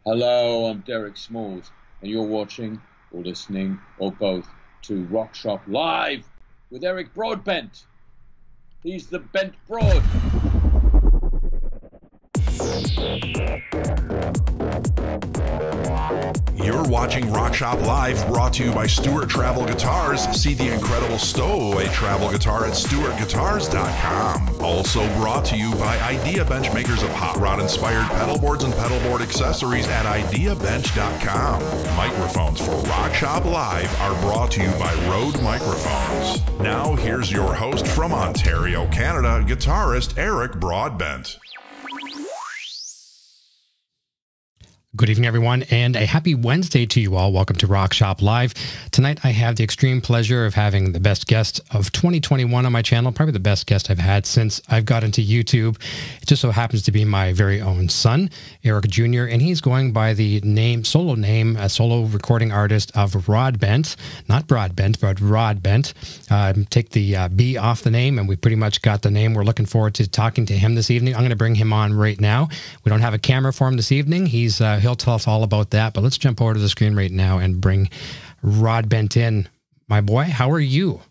Hello, I'm Derek Smalls, and you're watching, or listening, or both, to Rock Shop Live with Eric RodBent. He's the bent broad. You're watching Rock Shop Live, brought to you by Stewart Travel Guitars. See the incredible stowaway travel guitar at stewartguitars.com. Also brought to you by Idea Bench, makers of hot rod-inspired pedal boards and pedal board accessories at ideabench.com. Microphones for Rock Shop Live are brought to you by Rode Microphones. Now here's your host from Ontario, Canada, guitarist Eric RodBent. Good evening, everyone, and a happy Wednesday to you all. Welcome to Rock Shop Live. Tonight, I have the extreme pleasure of having the best guest of 2021 on my channel, probably the best guest I've had since I've got into YouTube. It just so happens to be my very own son, Eric Jr., and he's going by the solo name, a solo recording artist of RodBent, not Broadbent, but RodBent. Take the B off the name, and we pretty much got the name. We're looking forward to talking to him this evening. I'm going to bring him on right now. We don't have a camera for him this evening. He'll tell us all about that, but let's jump over to the screen right now and bring RodBent in. My boy, how are you?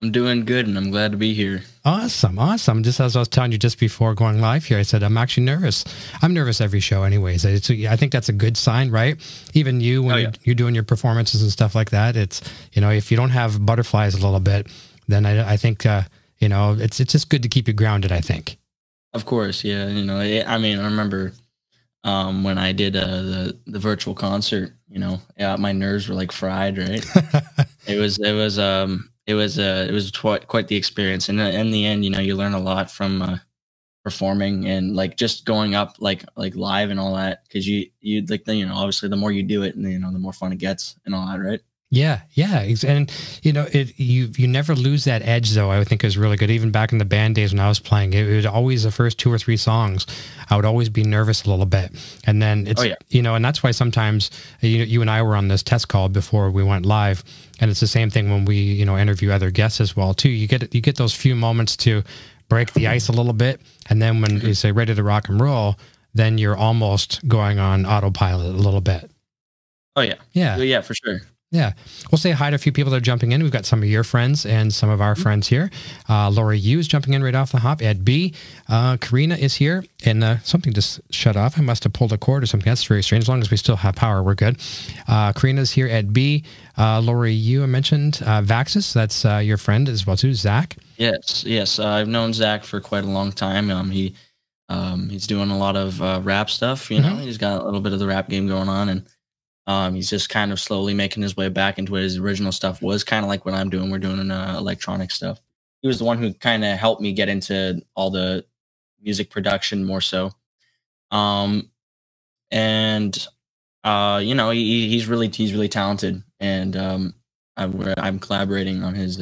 I'm doing good, and I'm glad to be here. Awesome, awesome. Just as I was telling you just before going live here, I said I'm actually nervous. I'm nervous every show anyways. I think that's a good sign, right? Even you, when you're doing your performances and stuff like that, it's, you know, if you don't have butterflies a little bit, then I think, you know, it's just good to keep you grounded, I think. Of course, yeah. You know, I mean, I remember when I did the virtual concert, you know, my nerves were like fried, right? it was quite the experience, and in the end, you know, you learn a lot from performing and like just going up like live and all that, because you like, you know, obviously the more you do it, and you know, the more fun it gets and all that, right? Yeah, yeah, and you know, you never lose that edge, though. I would think it was really good. Even back in the band days when I was playing, it was always the first 2 or 3 songs. I would always be nervous a little bit, and then it's you know, and that's why sometimes you and I were on this test call before we went live, and it's the same thing when we interview other guests as well too. You get those few moments to break the ice a little bit, and then when you say ready to rock and roll, then you're almost going on autopilot a little bit. Oh yeah, yeah, for sure. Yeah. We'll say hi to a few people that are jumping in. We've got some of your friends and some of our friends here. Lori Yu is jumping in right off the hop. Ed B. Karina is here. And something just shut off. I must have pulled a cord or something. That's very strange. As long as we still have power, we're good. Karina's here. Ed B. Lori Yu, I mentioned. Vaxis, that's your friend as well too. Zach. Yes. I've known Zach for quite a long time. He's doing a lot of rap stuff. You know, he's got a little bit of the rap game going on, and he's just kind of slowly making his way back into what his original stuff was, kind of like what I'm doing. We're doing electronic stuff. He was the one who kind of helped me get into all the music production more so. You know, he's really talented, and I'm collaborating on his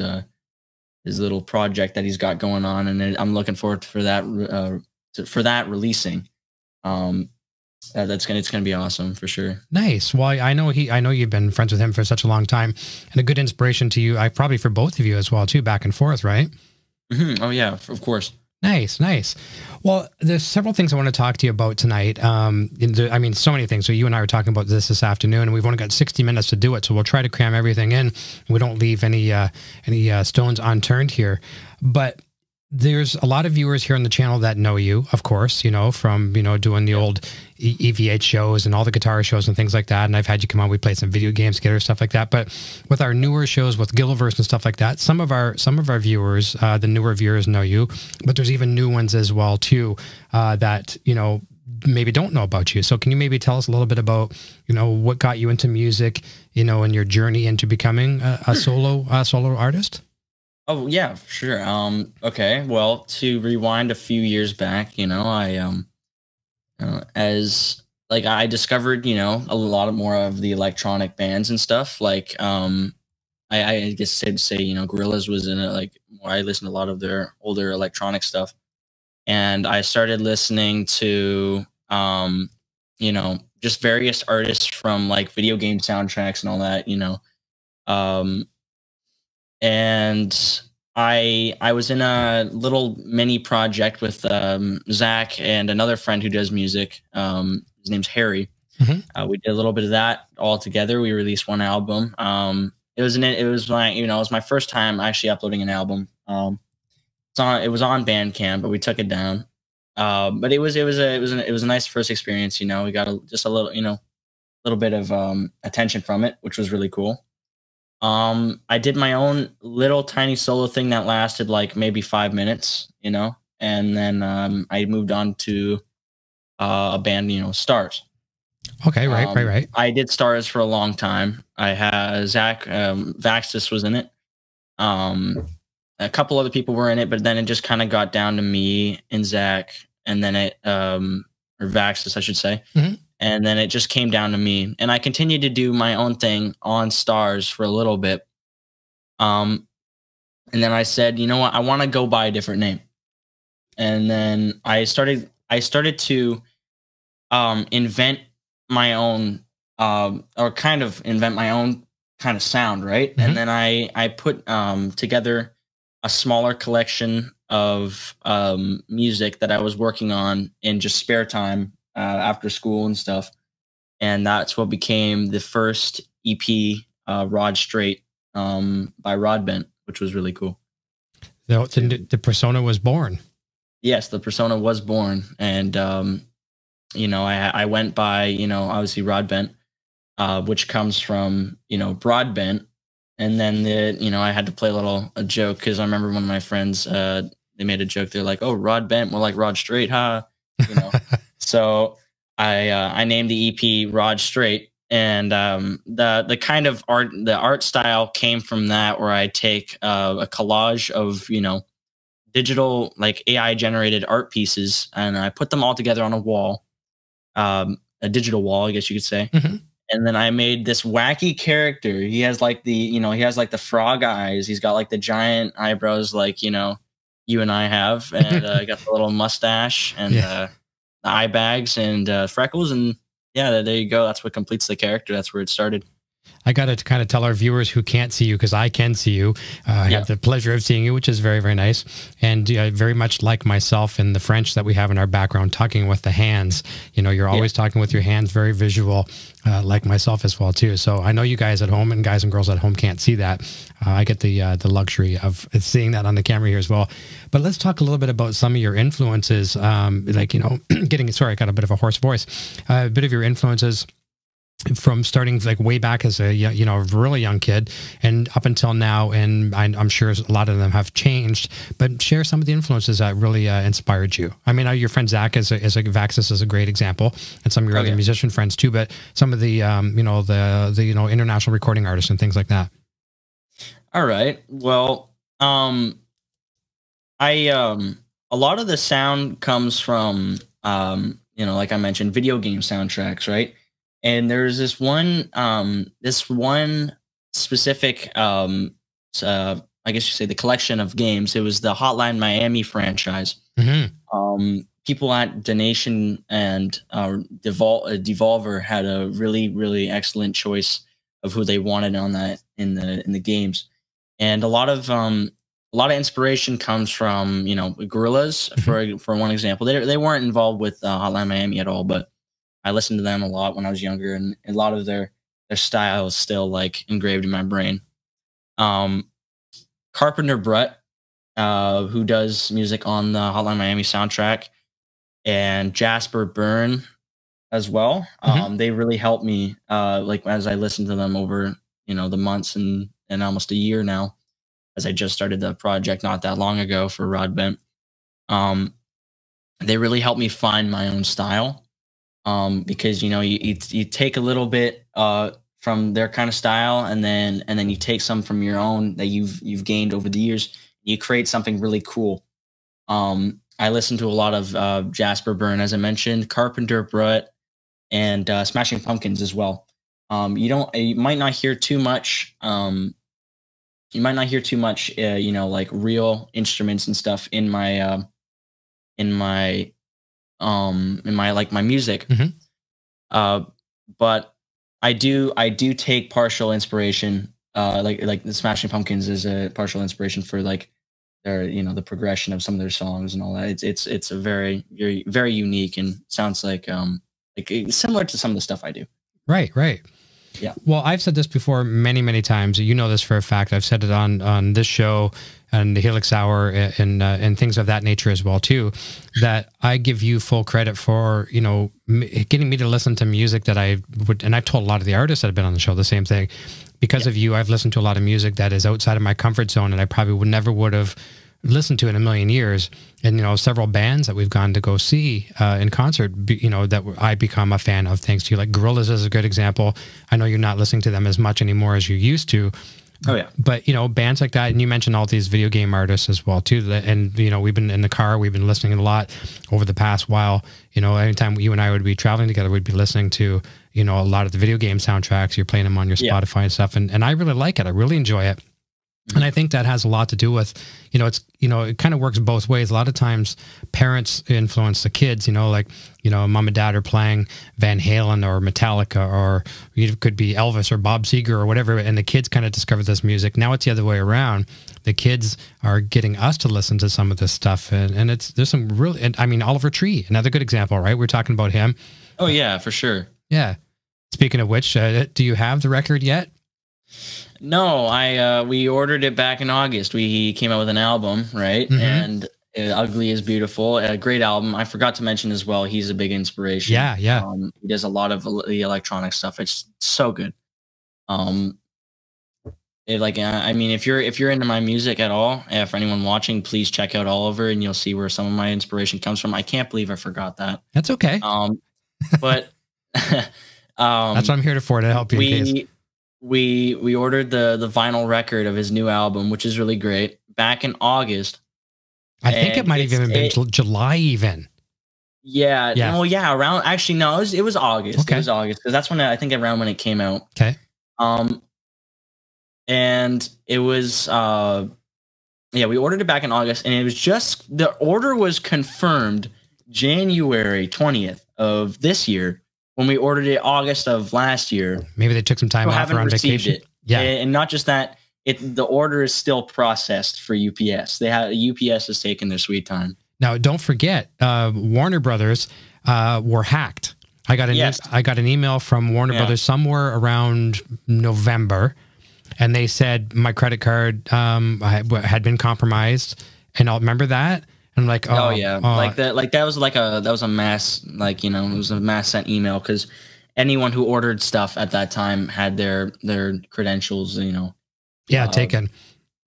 little project that he's got going on, and I'm looking forward for that releasing. It's gonna be awesome for sure. Nice. Well, I know you've been friends with him for such a long time, and a good inspiration to you. Probably for both of you as well too, back and forth, right? Oh yeah, of course. Nice. Well, there's several things I want to talk to you about tonight. I mean, so many things. So you and I were talking about this afternoon, and we've only got 60 minutes to do it. So we'll try to cram everything in. We don't leave any stones unturned here, but there's a lot of viewers here on the channel that know you, of course, from, doing the old EVH shows and all the guitar shows and things like that. And I've had you come on, we played some video games together, stuff like that. But with our newer shows with Gilliverse and stuff like that, some of our viewers, the newer viewers know you, but there's even new ones as well too, that, maybe don't know about you. So can you maybe tell us a little bit about, what got you into music, and your journey into becoming a solo artist? Oh yeah, for sure. Okay. Well, to rewind a few years back, I I discovered, a lot more of the electronic bands and stuff. Like, I guess say, Gorillaz was in it. I listened to a lot of their older electronic stuff, and I started listening to, just various artists from video game soundtracks and all that, and I was in a little mini project with Zach and another friend who does music. His name's Harry, We did a little bit of that all together. We released one album. It was like, you know, it was my first time actually uploading an album. It was on Bandcamp, but we took it down. But it was a nice first experience. You know, we got just a little, you know, little bit of attention from it, which was really cool. I did my own little tiny solo thing that lasted like maybe 5 minutes, you know, and then I moved on to a band, you know, Stars. Okay, right. I did Stars for a long time. I had Zach Vaxis was in it. A couple other people were in it, but then it just kind of got down to me and Zach, and then or Vaxis, I should say. And then it just came down to me, and I continued to do my own thing on Stars for a little bit. And then I said, you know what, I want to go by a different name. And then I started to invent my own, or kind of invent my own kind of sound, right? And then I put together a smaller collection of music that I was working on in just spare time after school and stuff. And that's what became the first EP, Rod Straight, by RodBent, which was really cool. The persona was born. Yes, the persona was born. And, you know, I went by, you know, obviously RodBent, which comes from, you know, Broadbent. And then, you know, I had to play a joke, because I remember one of my friends, they made a joke. They're like, oh, RodBent, more like Rod Straight, huh? You know. So I named the EP Rod Straight, and the kind of art style came from that, where I take a collage of, you know, digital, like AI generated art pieces, and I put them all together on a wall, a digital wall, I guess you could say. And then I made this wacky character. He has like the frog eyes. He's got like the giant eyebrows, like, you know, you and I have, and got the little mustache and the eye bags and freckles, and yeah, there you go. That's what completes the character. That's where it started. I got to kind of tell our viewers who can't see you, because I can see you. I have the pleasure of seeing you, which is very, very nice. And very much like myself in the French that we have in our background, talking with the hands. You know, you're always talking with your hands, very visual, like myself as well, too. So I know you guys at home and guys and girls at home can't see that. I get the luxury of seeing that on the camera here as well. But let's talk a little bit about some of your influences. Like, you know, sorry, I got a bit of a hoarse voice. A bit of your influences from starting like way back as a, you know, really young kid and up until now. And I'm sure a lot of them have changed, but share some of the influences that really inspired you. I mean, your friend Zach is a Vaxis is a great example, and some of your other musician friends too, but some of the, you know, the international recording artists and things like that. All right. Well, a lot of the sound comes from, you know, like I mentioned, video game soundtracks, right? And there's this one specific, I guess you say the collection of games. It was the Hotline Miami franchise. People at Donation and Devolver had a really, really excellent choice of who they wanted on that in the games, and a lot of inspiration comes from, you know, Gorillaz for one example. They weren't involved with Hotline Miami at all, but I listened to them a lot when I was younger, and a lot of their style is still like engraved in my brain. Carpenter Brett, who does music on the Hotline Miami soundtrack, and Jasper Byrne as well. They really helped me, like as I listened to them over, you know, the months and almost a year now, as I just started the project not that long ago for RodBent. They really helped me find my own style. Because, you know, you take a little bit from their kind of style, and then you take some from your own that you've gained over the years. You create something really cool. I listen to a lot of Jasper Byrne, as I mentioned, Carpenter Brett, and Smashing Pumpkins as well. You might not hear too much. You know, like real instruments and stuff in my music. But I do take partial inspiration, like the Smashing Pumpkins is a partial inspiration for like their, you know, the progression of some of their songs and all that. It's a very, very, very unique, and sounds like like similar to some of the stuff I do. Right, right. Yeah. Well, I've said this before many, many times. You know this for a fact. I've said it on this show and the Helix Hour and things of that nature as well too. That I give you full credit for, you know, getting me to listen to music that I would, and I've told a lot of the artists that have been on the show the same thing. Because of you, I've listened to a lot of music that is outside of my comfort zone, and I probably would have listened to in a million years. And, you know, several bands that we've gone to go see in concert, you know, that I become a fan of thanks to you. Like Gorillaz is a good example. I know you're not listening to them as much anymore as you used to. Oh, yeah. But, you know, bands like that, and you mentioned all these video game artists as well, too. And, you know, we've been in the car, we've been listening a lot over the past while. You know, anytime you and I would be traveling together, we'd be listening to, you know, a lot of the video game soundtracks. You're playing them on your Spotify and stuff. And I really like it. I really enjoy it. And I think that has a lot to do with, you know, it kind of works both ways. A lot of times parents influence the kids, you know, like, you know, mom and dad are playing Van Halen or Metallica, or it could be Elvis or Bob Seger or whatever. And the kids kind of discover this music. Now it's the other way around. The kids are getting us to listen to some of this stuff. And there's some really, and I mean, Oliver Tree, another good example, right? We're talking about him. Oh yeah, for sure. Yeah. Speaking of which, do you have the record yet? No, we ordered it back in August. He came out with an album, right? Mm-hmm. And Ugly is Beautiful, a great album. I forgot to mention as well, he's a big inspiration. Yeah, yeah. He does a lot of the electronic stuff. It's so good. I mean, if you're into my music at all, for anyone watching, please check out Oliver, and you'll see where some of my inspiration comes from. I can't believe I forgot that. That's okay. But that's what I'm here for, to help you. We ordered the vinyl record of his new album, which is really great, back in August. I think it might have even been July even. Yeah. Well, yeah, around, actually, no, it was August. Okay. It was August, because that's when I think around when it came out. Okay. And it was, we ordered it back in August, and it was just, the order was confirmed January 20th of this year, when we ordered it August of last year. Maybe they took some time off or on vacation. It. Yeah. And not just that, the order is still processed for UPS. UPS has taken their sweet time. Now, don't forget, Warner Brothers were hacked. I got an email from Warner Brothers somewhere around November, and they said my credit card had been compromised. And I'll remember that. And I'm like, that was a mass, like, you know, it was a mass sent email, because anyone who ordered stuff at that time had their credentials, you know. Yeah, taken.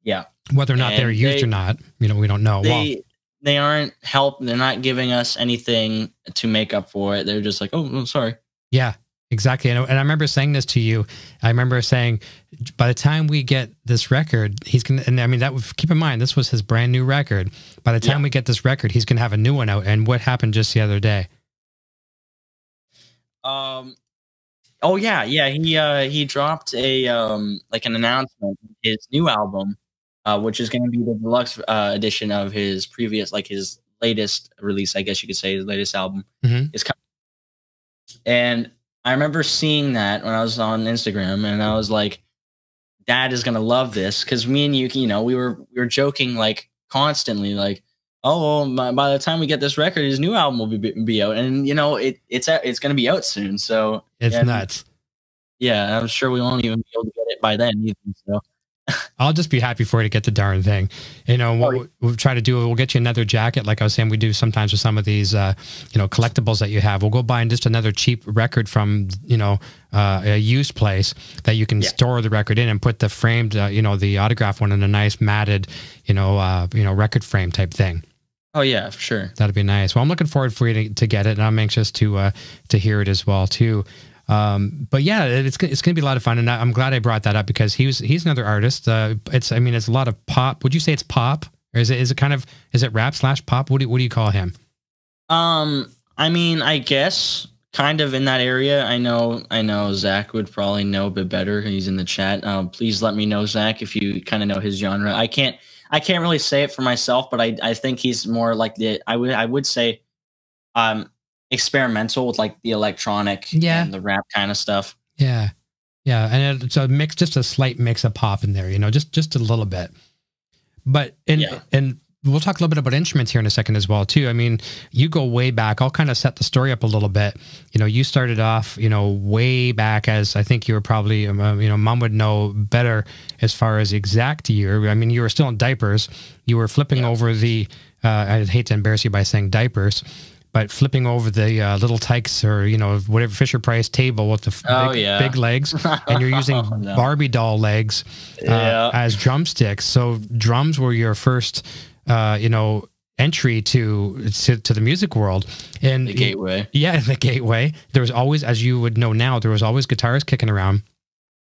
Yeah. Whether or not they're used or not, you know, we don't know. They aren't they're not giving us anything to make up for it. They're just like, oh, sorry. Yeah, exactly. And I remember saying this to you. I remember saying, by the time we get this record, he's going to, and I mean, keep in mind, this was his brand new record. By the time we get this record, he's going to have a new one out. And what happened just the other day? Oh yeah. He dropped an announcement, his new album, which is going to be the deluxe edition of his previous, like his latest release, I guess you could say, his latest album is coming. And I remember seeing that when I was on Instagram, and I was like, Dad is going to love this, because me and you know, we were joking like constantly, like, oh, well, by the time we get this record, his new album will be out, and you know, it's going to be out soon. So it's nuts. Yeah, I'm sure we won't even be able to get it by then either. So I'll just be happy for you to get the darn thing. You know, what we'll try to do, we'll get you another jacket. Like I was saying, we do sometimes with some of these, you know, collectibles that you have. We'll go buy just another cheap record from, you know, a used place that you can store the record in, and put the framed, you know, the autograph one in a nice matted, you know, record frame type thing. Oh yeah, for sure. That'd be nice. Well, I'm looking forward for you to get it, and I'm anxious to hear it as well too. But yeah, it's going to be a lot of fun, and I'm glad I brought that up, because he's another artist. It's a lot of pop. Would you say it's pop, or is it rap / pop? What do you call him? I mean, I guess kind of in that area. I know Zach would probably know a bit better. He's in the chat. Please let me know, Zach, if you kind of know his genre. I can't really say it for myself, but I think he's more like I would say, experimental with like the electronic and the rap kind of stuff. Yeah. And it's a mix, just a slight mix of pop in there, you know, just a little bit. But and we'll talk a little bit about instruments here in a second as well too. I mean, you go way back. I'll kind of set the story up a little bit. You know, you started off, you know, way back as I think you were probably, you know, Mom would know better as far as the exact year. I mean, you were still in diapers. You were flipping over the, I'd hate to embarrass you by saying diapers, but flipping over the little Tykes or, you know, whatever Fisher-Price table with the big legs, and you're using Barbie doll legs as drumsticks. So drums were your first, you know, entry to the music world. And the gateway. Yeah, the gateway. There was always, as you would know now, there was always guitars kicking around.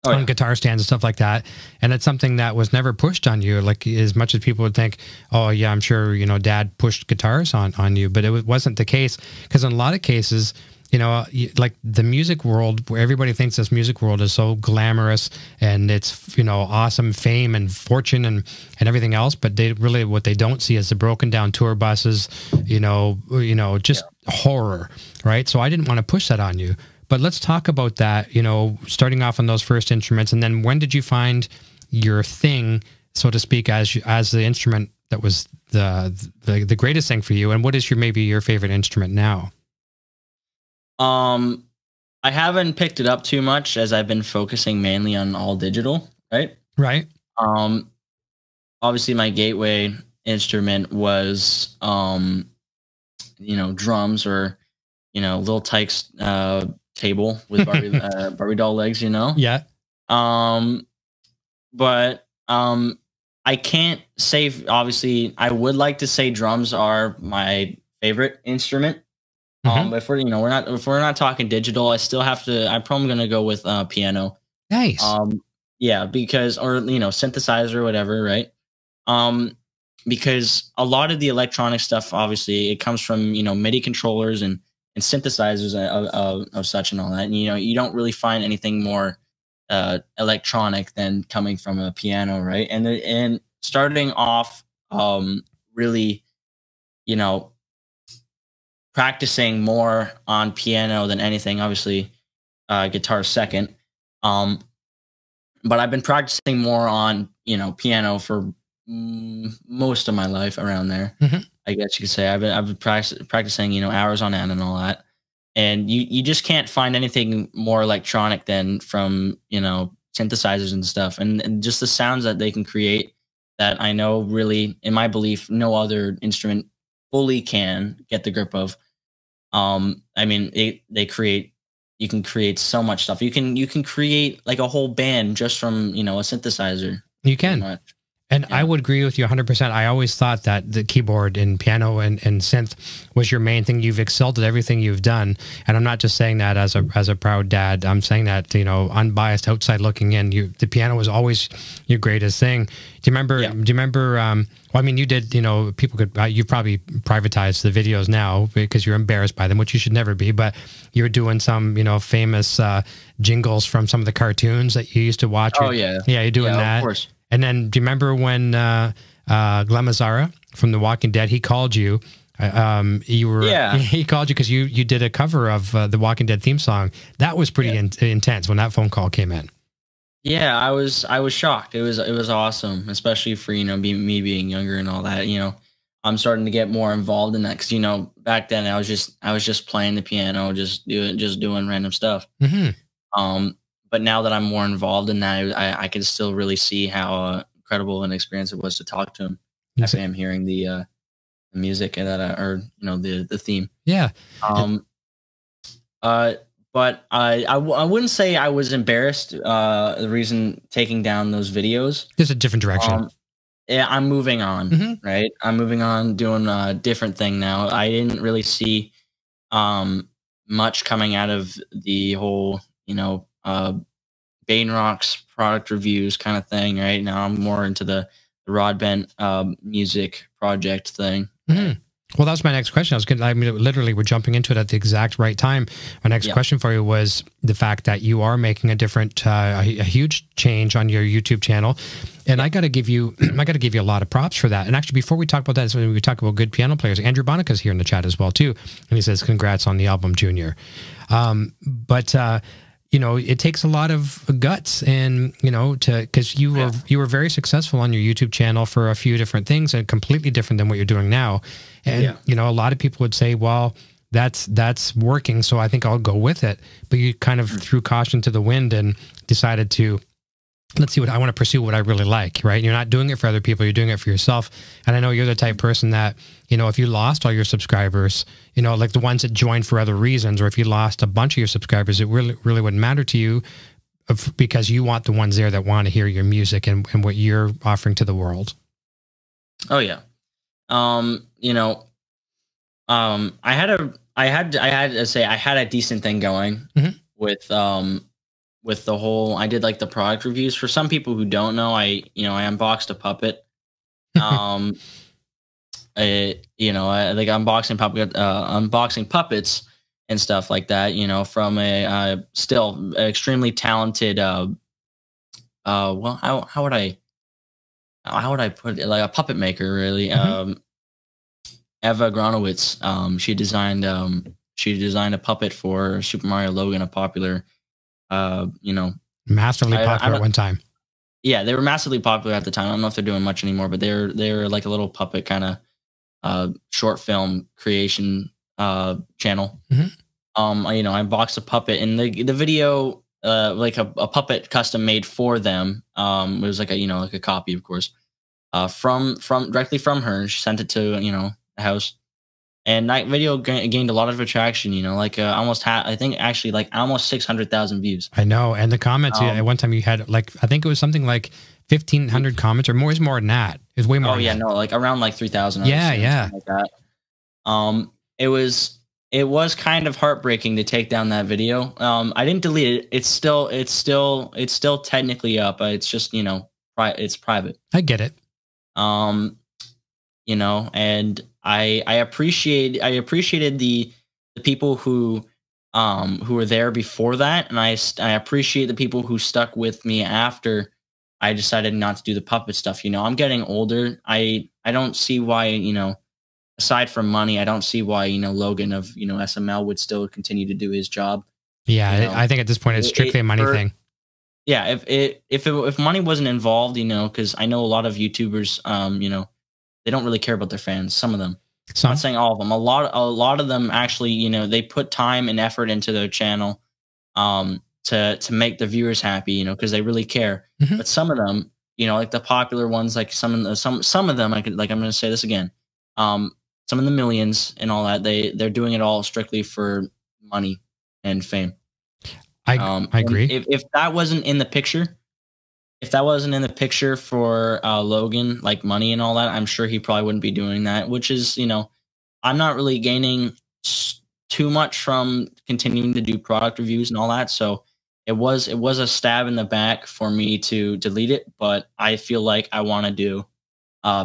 On guitar stands and stuff like that. And it's something that was never pushed on you, like as much as people would think, oh yeah, I'm sure, you know, Dad pushed guitars on you, but it wasn't the case. Because in a lot of cases, you know, like the music world, where everybody thinks this music world is so glamorous and it's, you know, awesome fame and fortune and everything else, but they really, what they don't see is the broken down tour buses, you know, just horror, right? So I didn't want to push that on you. But let's talk about that, you know, starting off on those first instruments. And then when did you find your thing, so to speak, as the instrument that was the greatest thing for you? And what is maybe your favorite instrument now? I haven't picked it up too much as I've been focusing mainly on all digital, right? Right. Obviously my gateway instrument was, you know, drums or, you know, little Tykes, table with Barbie doll legs, you know? Yeah. But I can't say, obviously, I would like to say drums are my favorite instrument. But if we're, you know, if we're not talking digital, I still have to, I'm probably going to go with piano. Nice. Yeah, because, or, you know, synthesizer or whatever, right? Because a lot of the electronic stuff, obviously, it comes from, you know, MIDI controllers and synthesizers of such and all that. And, you know, you don't really find anything more electronic than coming from a piano, right? And starting off really, you know, practicing more on piano than anything, obviously guitar second. But I've been practicing more on, you know, piano for most of my life around there. I guess you could say I've been practicing, you know, hours on end and all that. And you just can't find anything more electronic than from, you know, synthesizers and stuff. And just the sounds that they can create that I know really, in my belief, no other instrument fully can get the grip of. I mean, you can create so much stuff. You can create like a whole band just from, you know, a synthesizer. You can. And I would agree with you 100%. I always thought that the keyboard and piano and synth was your main thing. You've excelled at everything you've done. And I'm not just saying that as a proud dad. I'm saying that, you know, unbiased, outside looking in. The piano was always your greatest thing. Do you remember? Yeah. Do you remember? Well, I mean, you did. You know, people could. You probably privatized the videos now because you're embarrassed by them, which you should never be. But you're doing some, you know, famous jingles from some of the cartoons that you used to watch. Oh yeah, yeah, you're doing that. Of course. And then, do you remember when Glenn Mazzara from The Walking Dead, he called you? You were, he called you because you did a cover of the Walking Dead theme song. That was pretty intense when that phone call came in. Yeah, I was shocked. It was awesome, especially for, you know, me being younger and all that. You know, I'm starting to get more involved in that because, you know, back then I was just playing the piano, just doing random stuff. But now that I'm more involved in that, I can still really see how incredible an experience it was to talk to him after him hearing the music and that, or, you know, the theme. Yeah. But I wouldn't say I was embarrassed. The reason taking down those videos. There's a different direction. Yeah, I'm moving on, right? I'm moving on, doing a different thing now. I didn't really see much coming out of the whole, you know, Bane Rock's product reviews kind of thing. Right now, I'm more into the RodBent music project thing. Well, that was my next question. I mean, literally, we're jumping into it at the exact right time. My next question for you was the fact that you are making a different, a huge change on your YouTube channel, and I got to give you, a lot of props for that. And actually, before we talk about that, when we talk about good piano players, Andrew Bonica's here in the chat as well too, and he says, "Congrats on the album, Junior." you know, it takes a lot of guts, and you know, because you were very successful on your YouTube channel for a few different things, and completely different than what you're doing now. And you know, a lot of people would say, well, that's working, so I think I'll go with it. But you kind of threw caution to the wind and decided to, let's see, what I want to pursue, what I really like, right? You're not doing it for other people, you're doing it for yourself. And I know you're the type of person that, you know, if you lost all your subscribers, you know, like the ones that joined for other reasons, or if you lost a bunch of your subscribers, it really wouldn't matter to you, because you want the ones there that want to hear your music and what you're offering to the world. Oh yeah. You know, I had to say I had a decent thing going with the whole, I did like the product reviews. For some people who don't know, I unboxed a puppet. You know, I like unboxing puppets and stuff like that, you know, from a still extremely talented well, how would I put it, like a puppet maker, really. Eva Gronowitz, she designed a puppet for Super Mario Logan, a popular, you know, massively popular at one time. Yeah, they were massively popular at the time. I don't know if they're doing much anymore, but they're like a little puppet kind of short film creation channel. You know, I unboxed a puppet, and the video, like a puppet custom made for them. It was like a copy, of course, from directly from her. She sent it to, you know, the house, and that video gained a lot of attraction. You know, like almost almost 600,000 views. I know, and the comments at one time you had, like, I think it was something like 1,500 comments, or more. Is more than that. It's way more. Oh yeah, no, like around like 3,000. Yeah. Like that. It was kind of heartbreaking to take down that video. I didn't delete it. It's still technically up. It's just, you know, it's private. I get it. You know, and I appreciated the people who were there before that, and I appreciate the people who stuck with me after I decided not to do the puppet stuff. You know, I'm getting older. I don't see why, you know, aside from money, I don't see why, you know, Logan of, you know, SML would still continue to do his job. Yeah, you know? I think at this point it's strictly a money thing. Yeah, if money wasn't involved, you know, because I know a lot of YouTubers, you know, they don't really care about their fans. Some of them. I'm not saying all of them. A lot of them actually, you know, they put time and effort into their channel to make the viewers happy, you know, because they really care. But some of them, you know, like the popular ones, like some of them, I'm going to say this again. Some of the millions and all that, they're doing it all strictly for money and fame. I agree. If that wasn't in the picture, for Logan, like money and all that, I'm sure he probably wouldn't be doing that, which is, you know, I'm not really gaining too much from continuing to do product reviews and all that. So it was a stab in the back for me to delete it, but I feel like I want to do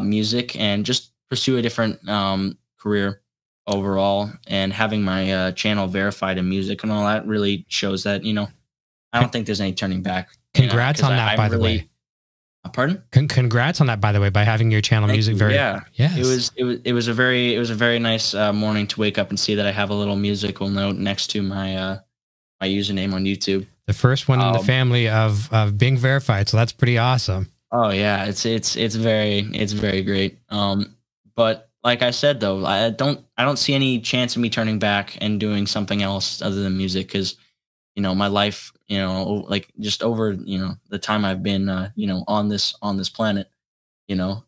music and just pursue a different career overall, and having my channel verified in music and all that really shows that, you know, I don't think there's any turning back. Congrats on that, by the way. Pardon? Congrats on that, by the way, by having your channel music very. Yeah. Yes. It was a very nice morning to wake up and see that I have a little musical note next to my my username on YouTube. The first one in the family of being verified, so that's pretty awesome. Oh yeah, it's very great. But like I said, though, I don't see any chance of me turning back and doing something else other than music, because, you know, my life, you know, like just over, you know, the time I've been, you know, on this planet, you know,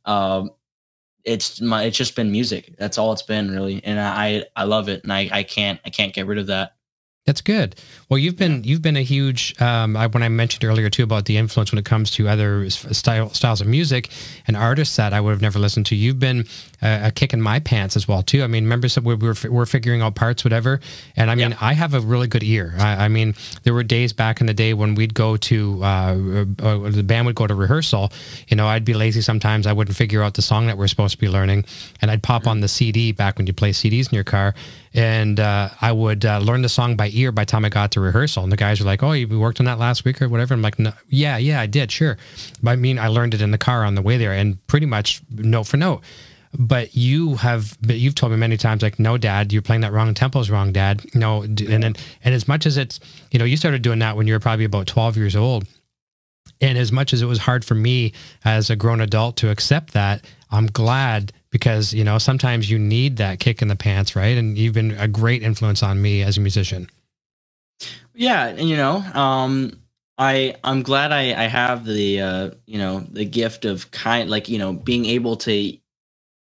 it's just been music. That's all it's been, really, and I love it, and I can't get rid of that. That's good. Well, you've been a huge, when I mentioned earlier too about the influence when it comes to other styles of music and artists that I would have never listened to, you've been a kick in my pants as well too. I mean, remember we're figuring out parts, whatever, and I mean, I have a really good ear. I mean, there were days back in the day when we'd go to, the band would go to rehearsal, you know, I'd be lazy sometimes, I wouldn't figure out the song that we're supposed to be learning, and I'd pop on the CD back when you play CDs in your car, and I would learn the song by ear by the time I got to rehearsal, and the guys were like, "Oh, you worked on that last week or whatever." I'm like, "No, yeah, I did, sure." But I mean, I learned it in the car on the way there, and pretty much note for note. but you've told me many times, like, no, Dad, you're playing that wrong. Tempo's wrong, Dad. No. And as much as it's, you started doing that when you were probably about 12 years old. And as much as it was hard for me as a grown adult to accept that, I'm glad, because, sometimes you need that kick in the pants, right? And you've been a great influence on me as a musician. Yeah. And, I'm glad I have the, the gift of being able to,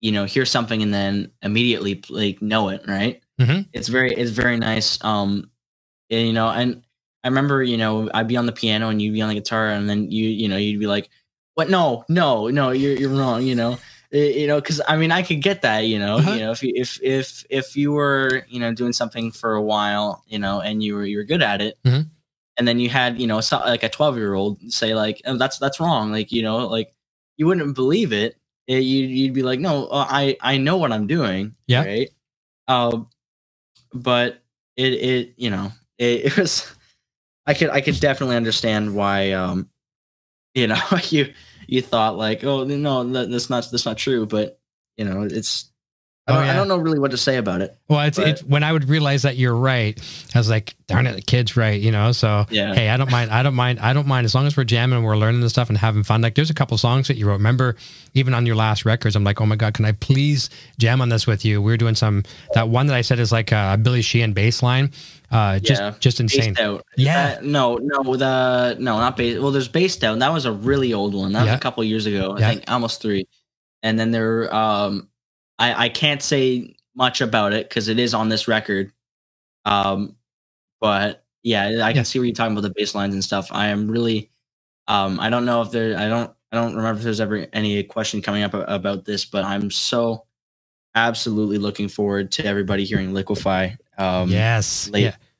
hear something and then immediately know it. Right. Mm-hmm. It's very nice. And I remember, I'd be on the piano and you'd be on the guitar, and then you'd be like, what? No, you're wrong. Cause I mean, I could get that, if you were, doing something for a while, and you were good at it. Mm-hmm. And then you had, like a 12-year-old say like, oh, that's wrong. Like, like you wouldn't believe it. You'd be like, no, I know what I'm doing. Yeah. Right. But it was, I could definitely understand why, you thought like, oh no, that's not true. But it's, I don't know really what to say about it. Well, it's when I would realize that you're right, I was like, darn it, the kid's right, So yeah. Hey, I don't mind as long as we're jamming and we're learning this stuff and having fun. Like, there's a couple songs that you wrote. Remember, even on your last records, I'm like, oh my God, can I please jam on this with you? We were doing that one that I said is like a Billy Sheehan bass line. Just insane. Yeah. No, not bass. Well, there's Based Out. That was a really old one. That was a couple years ago. I think almost 3. And then there, I can't say much about it because it is on this record. But yeah, I can see where you're talking about the bass lines and stuff. I am really, I don't know if I don't remember if there's ever any question coming up about this, but I'm so absolutely looking forward to everybody hearing Liquify. Yes.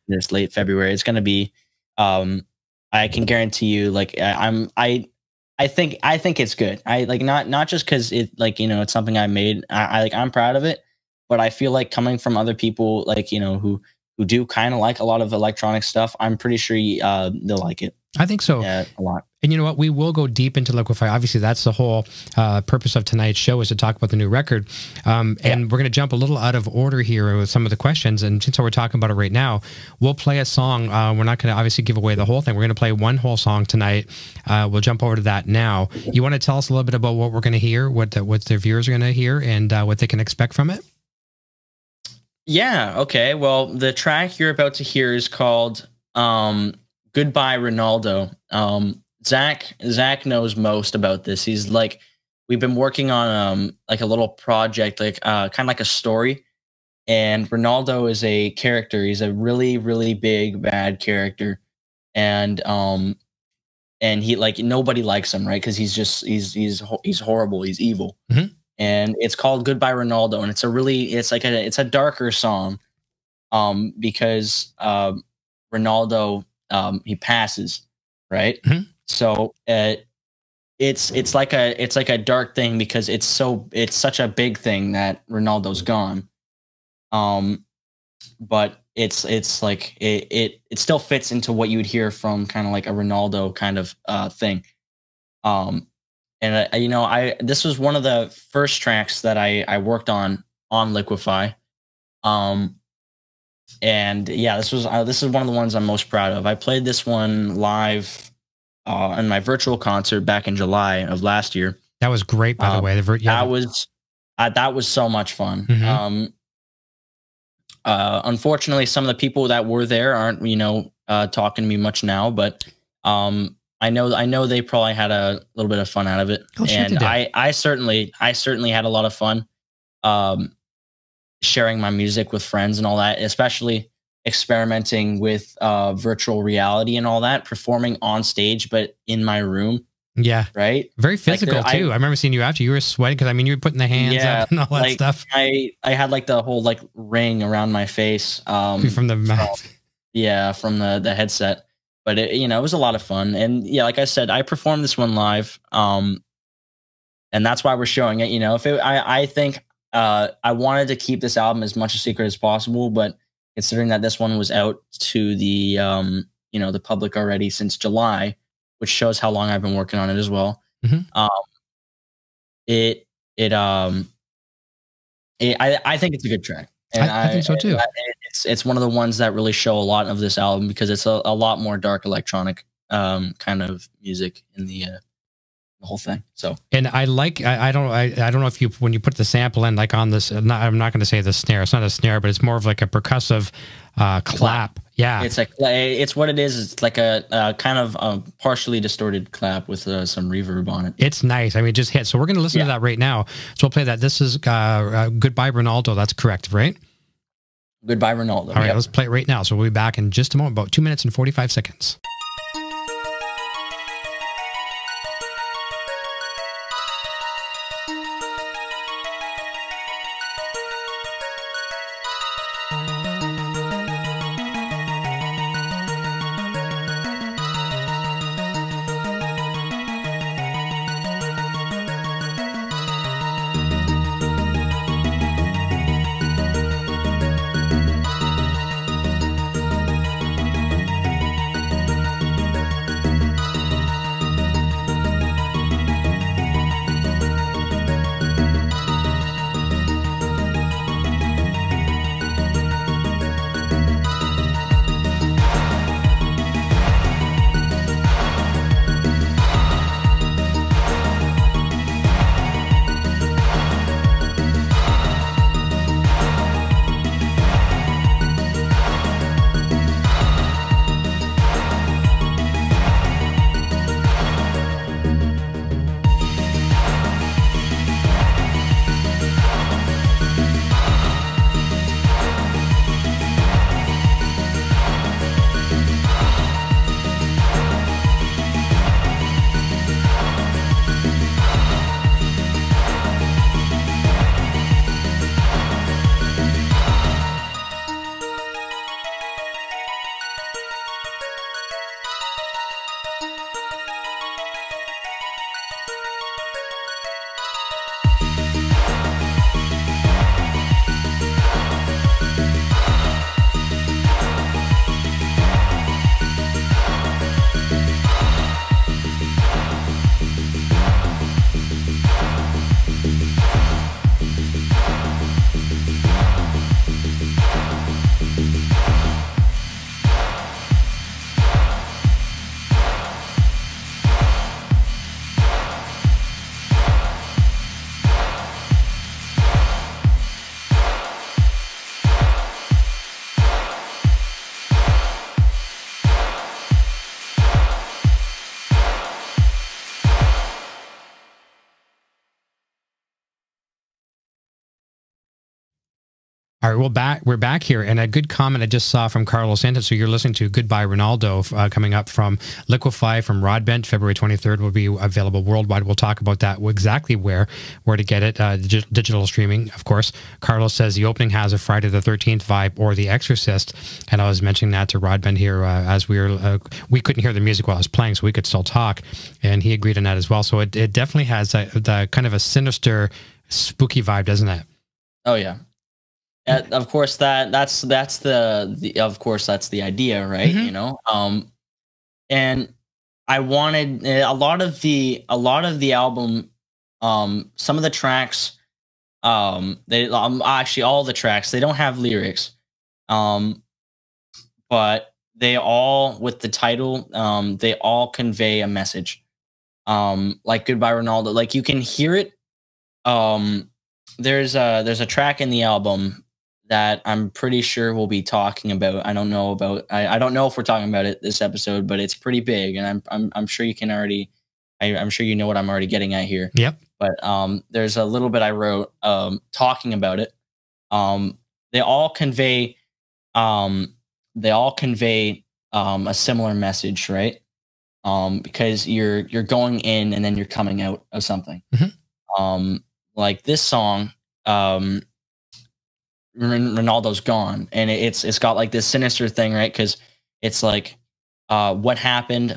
This late February. It's going to be, I can guarantee you, like, I think it's good. I like, not just cause it, like, it's something I made. I'm proud of it, but I feel like coming from other people, like, who do kind of like a lot of electronic stuff, I'm pretty sure they'll like it. I think so. Yeah, a lot. And you know what? We will go deep into Liquify. Obviously, that's the whole purpose of tonight's show, is to talk about the new record. And we're going to jump a little out of order here with some of the questions. And since we're talking about it right now, we'll play a song. We're not going to obviously give away the whole thing. We're going to play one whole song tonight. We'll jump over to that now. You want to tell us a little bit about what we're going to hear, what the viewers are going to hear, and what they can expect from it? Yeah. Okay. Well, the track you're about to hear is called Goodbye Ronaldo. Zach knows most about this. He's like, we've been working on like a little project, like kind of like a story. And Ronaldo is a character. He's a really, really big bad character, and he, like, nobody likes him, right? Because he's horrible. He's evil. Mm-hmm. And it's called Goodbye Ronaldo, and it's a darker song, because Ronaldo he passes, right? Mm-hmm. So it's like a dark thing because it's such a big thing that Ronaldo's gone. But it's like it still fits into what you would hear from kind of like a Ronaldo kind of thing. And this was one of the first tracks that I worked on Liquify. And yeah, this is one of the ones I'm most proud of. I played this one live in my virtual concert back in July of last year. That was great, by the way. That was so much fun. Mm-hmm. Unfortunately, some of the people that were there aren't talking to me much now, but I know they probably had a little bit of fun out of it. Oh, sure, and I certainly had a lot of fun sharing my music with friends and all that, especially experimenting with virtual reality and all that, performing on stage but in my room. Yeah. Right? Very physical, too. I remember seeing you after. You were sweating because, I mean, you were putting the hands up and all that stuff. I had like the whole like ring around my face. From the mouth. From the headset. But it was a lot of fun. And yeah, like I said, I performed this one live. And that's why we're showing it. I think I wanted to keep this album as much a secret as possible, but considering that this one was out to the the public already since July, which shows how long I've been working on it as well. Mm-hmm. I think it's a good track. And I think so too. It's one of the ones that really show a lot of this album because it's a lot more dark electronic kind of music in the whole thing. So, and I like I don't know if you when you put the sample in like on this. I'm not going to say the snare. It's not a snare, but it's more of like a percussive clap. Yeah, it's what it is. It's like a kind of partially distorted clap with some reverb on it. It's nice. I mean, it just hit. So we're going to listen to that right now. So we'll play that. This is Goodbye Ronaldo. That's correct, right? Goodbye Ronaldo. All right, let's play it right now. So we'll be back in just a moment, about 2 minutes and 45 seconds. All right, we're back here, and a good comment I just saw from Carlos Santos. So you're listening to Goodbye Ronaldo coming up from LIQUIFY from RodBent. February 23rd will be available worldwide. We'll talk about that, exactly where to get it, digital streaming, of course. Carlos says the opening has a Friday the 13th vibe or The Exorcist, and I was mentioning that to RodBent here as we couldn't hear the music while I was playing, so we could still talk, and he agreed on that as well. So it definitely has the kind of a sinister, spooky vibe, doesn't it? Oh, yeah. Of course, that's the idea, right? Mm-hmm. You know, and I wanted a lot of the album. Some of the tracks, actually all the tracks, they don't have lyrics, but they all, with the title, they all convey a message. Like Goodbye Ronaldo, like you can hear it. There's a track in the album that I'm pretty sure we'll be talking about. I don't know if we're talking about it this episode, but it's pretty big, and I'm sure you can already. I'm sure you know what I'm already getting at here. Yep. But there's a little bit I wrote talking about it. They all convey a similar message, right? Because you're going in and then you're coming out of something. Mm-hmm. Like this song. Ronaldo's gone, and it's got like this sinister thing, right? Because it's like, what happened?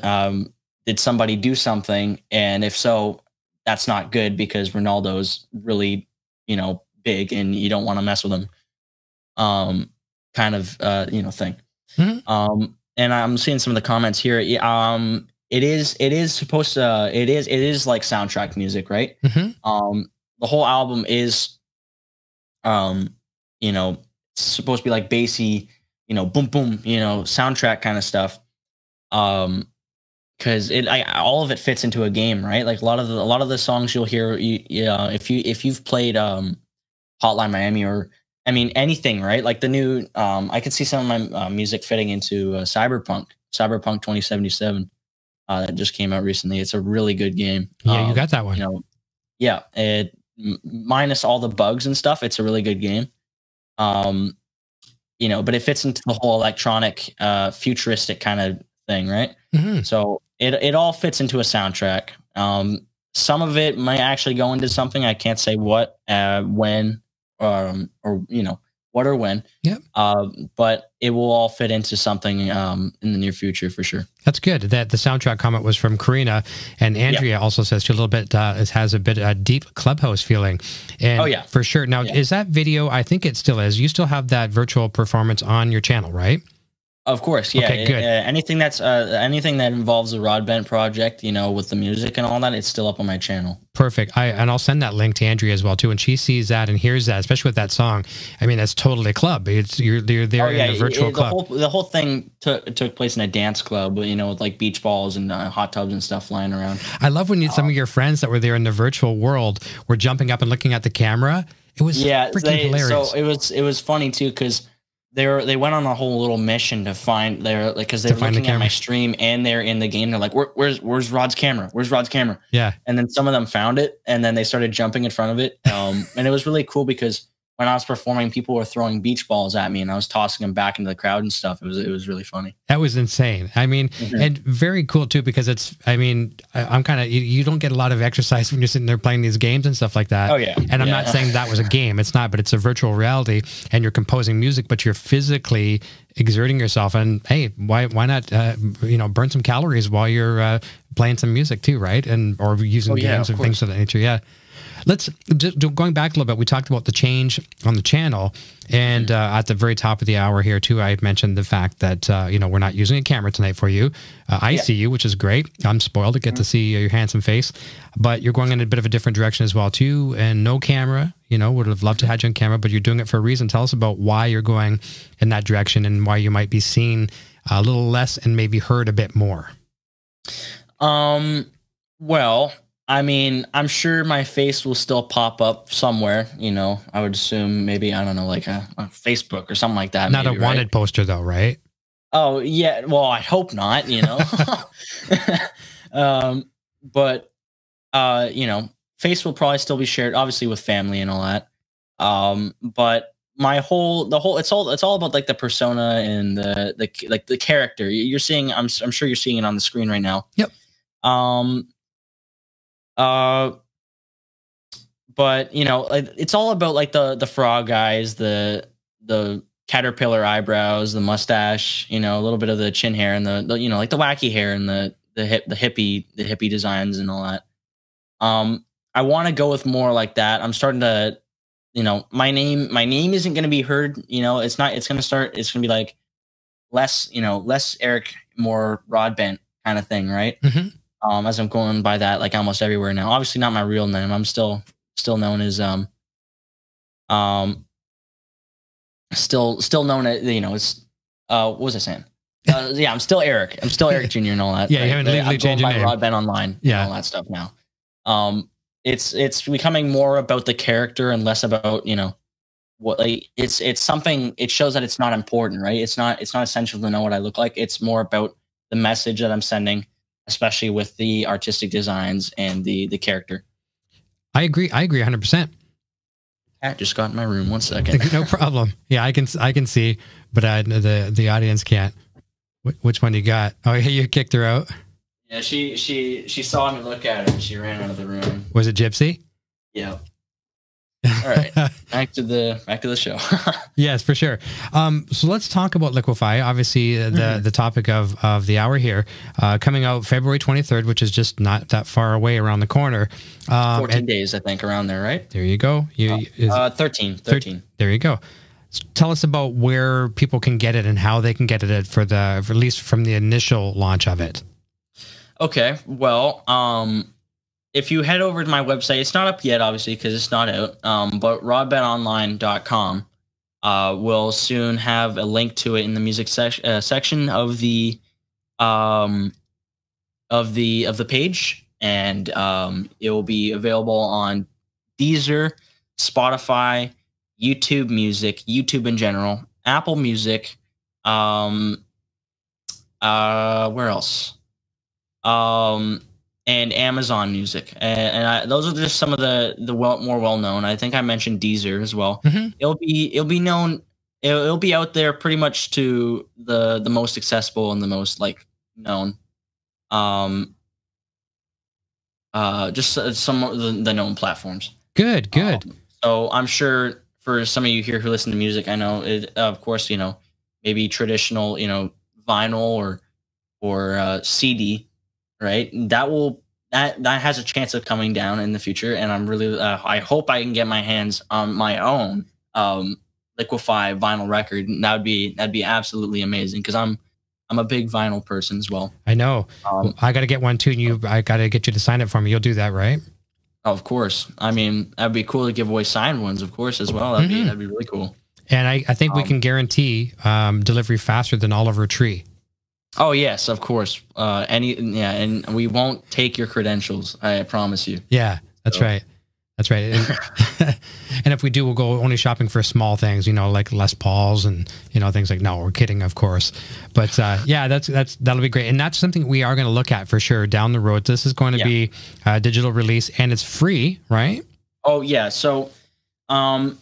Did somebody do something? And if so, that's not good because Ronaldo's really, big, and you don't want to mess with him. Kind of, thing. Mm-hmm. And I'm seeing some of the comments here. It is supposed to. It is like soundtrack music, right? Mm-hmm. The whole album is you know, it's supposed to be like bassy, you know, boom boom, you know, soundtrack kind of stuff. Because all of it fits into a game, right? Like a lot of the songs you'll hear, if you've played Hotline Miami, or I mean anything, right? Like the new, I could see some of my music fitting into Cyberpunk 2077 that just came out recently. It's a really good game. Yeah, you got that one. You know, yeah, minus all the bugs and stuff, it's a really good game. You know, but it fits into the whole electronic, futuristic kind of thing, right? Mm-hmm. So it all fits into a soundtrack. Some of it might actually go into something. I can't say what, when, or you know, what or when. Yep. But it will all fit into something in the near future for sure. That's good. That the soundtrack comment was from Karina, and Andrea also says she a little bit has a bit deep Clubhouse feeling. And oh yeah, for sure. Now, is that video? I think it still is. You still have that virtual performance on your channel, right? Of course, yeah. Okay, good. Anything that involves the RodBent project, you know, with the music and all that, it's still up on my channel. Perfect. And I'll send that link to Andrea as well too. When she sees that and hears that, especially with that song, I mean, that's totally a club. You're there in a virtual club. The whole thing took place in a dance club, you know, with like beach balls and hot tubs and stuff flying around. I love when some of your friends that were there in the virtual world were jumping up and looking at the camera. It was freaking hilarious. So it was funny too, because they went on a whole little mission to find because they're looking at my stream and they're in the game. They're like, where's Rod's camera? Where's Rod's camera? Yeah. And then some of them found it and then they started jumping in front of it. And it was really cool because when I was performing, people were throwing beach balls at me and I was tossing them back into the crowd and stuff. It was really funny. That was insane. I mean, and very cool too, because I'm kind of, you don't get a lot of exercise when you're sitting there playing these games and stuff like that. Oh yeah. And I'm not saying that was a game. It's not, but it's a virtual reality and you're composing music, but you're physically exerting yourself. And hey, why not, burn some calories while you're playing some music too, right? Or using games and things of that nature. Yeah. Let's going back a little bit. We talked about the change on the channel, and at the very top of the hour here too, I mentioned the fact that we're not using a camera tonight for you. I see you, which is great. I'm spoiled to get to see your handsome face, but you're going in a bit of a different direction as well too. And no camera. Would have loved to have you on camera, but you're doing it for a reason. Tell us about why you're going in that direction and why you might be seen a little less and maybe heard a bit more. Well, I mean, I'm sure my face will still pop up somewhere, I would assume maybe, I don't know, like a Facebook or something like that. Not maybe, a wanted poster though, right? Oh yeah. Well, I hope not, but face will probably still be shared, obviously with family and all that. But it's all about like the persona and the character you're seeing. I'm sure you're seeing it on the screen right now. Yep. But it's all about like the frog eyes, the caterpillar eyebrows, the mustache, a little bit of the chin hair and the like the wacky hair and the hippie designs and all that. I want to go with more like that. I'm starting to, my name isn't going to be heard. It's going to be like less Eric, more RodBent kind of thing. Right. Mm-hmm. As I'm going by that, like almost everywhere now. Obviously not my real name. I'm still known as still known as it's what was I saying? Yeah, I'm still Eric. I'm still Eric Jr. and all that. Yeah, you haven't legally changed your name. RodBent online. Yeah, and all that stuff now. It's becoming more about the character and less about what it's something. It shows that it's not important, right? It's not essential to know what I look like. It's more about the message that I'm sending, especially with the artistic designs and the character. I agree 100%. Cat just got in my room. 1 second. No problem. Yeah, I can see, but the audience can't. Which one you got? Oh, yeah, you kicked her out. Yeah, she saw me look at her and she ran out of the room. Was it Gypsy? Yeah. All right, back to the show. Yes, for sure. So let's talk about LIQUIFY. Obviously, the topic of the hour here, coming out February 23rd, which is just not that far away around the corner. 14 days, I think, around there, right? There you go. 13. There you go. Tell us about where people can get it and how they can get it for at least from the initial launch of it. Okay, well, if you head over to my website, it's not up yet, obviously, because it's not out. But rodbentonline.com will soon have a link to it in the music section of the page, and it will be available on Deezer, Spotify, YouTube Music, YouTube in general, Apple Music. Where else? And Amazon Music, and those are just some of the more well known. I think I mentioned Deezer as well. It'll be known. It'll be out there pretty much to the most accessible and the most like known. Just some of the known platforms. Good. So I'm sure for some of you here who listen to music, I know it, of course, maybe traditional, vinyl or CD. Right, that has a chance of coming down in the future, and I'm really I hope I can get my hands on my own LIQUIFY vinyl record. And that'd be absolutely amazing, because I'm a big vinyl person as well. I know. I got to get one too, and I got to get you to sign it for me. You'll do that, right? Of course. I mean, that'd be cool to give away signed ones, of course, as well. That'd be really cool. And I think we can guarantee delivery faster than Oliver Tree. Oh yes, of course. And we won't take your credentials. I promise you. Yeah, that's right. That's right. And if we do, we'll go only shopping for small things, like Les Pauls and things like. No, we're kidding, of course. But yeah, that'll be great, and that's something we are going to look at for sure down the road. This is going to be a digital release, and it's free, right? Oh yeah. So, I'm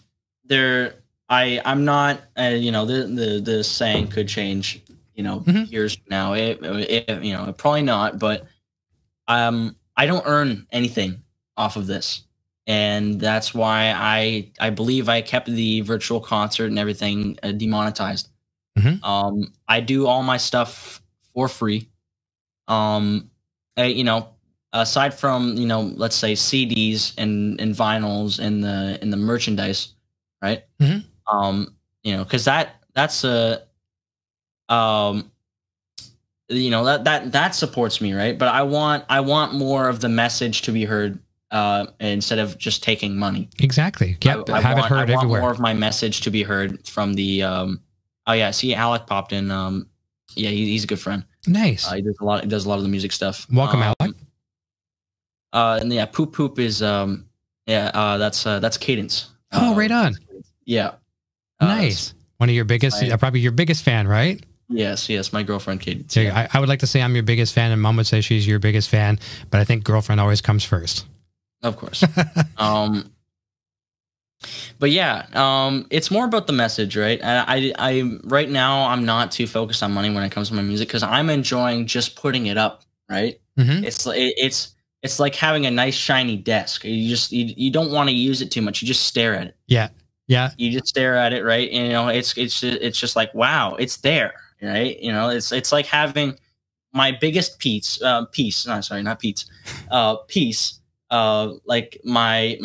not. The saying could change. Years from now, it probably not, but I don't earn anything off of this, and that's why I believe I kept the virtual concert and everything demonetized. I do all my stuff for free. Aside from let's say CDs and vinyls and the merchandise, right? Because that's a that supports me, right? But I want more of the message to be heard instead of just taking money. Exactly. Yep. I have it heard everywhere. I want more of my message to be heard from the oh yeah, see, Alec popped in. Yeah, he's a good friend. Nice. He does a lot of the music stuff. Welcome, Alec. And yeah, Poop Poop is that's Cadence. Oh, right on. Yeah. Nice. One of your biggest, probably your biggest fan, right? Yes, my girlfriend Cadence. Yeah. I would like to say I'm your biggest fan, and Mom would say she's your biggest fan, but I think girlfriend always comes first. Of course. But yeah, it's more about the message, right? I right now I'm not too focused on money when it comes to my music, because I'm enjoying just putting it up, right? It's like having a nice shiny desk. You don't want to use it too much. You just stare at it. Yeah. You just stare at it, right? And it's just like, wow, it's there, right? It's like having my biggest piece. Like my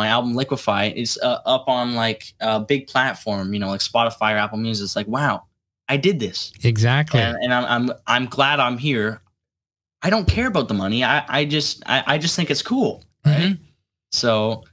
album LIQUIFY is up on like a big platform, like Spotify or Apple Music. It's like, wow, I did this. Exactly. And I'm glad I'm here. I don't care about the money. I just think it's cool, right? So,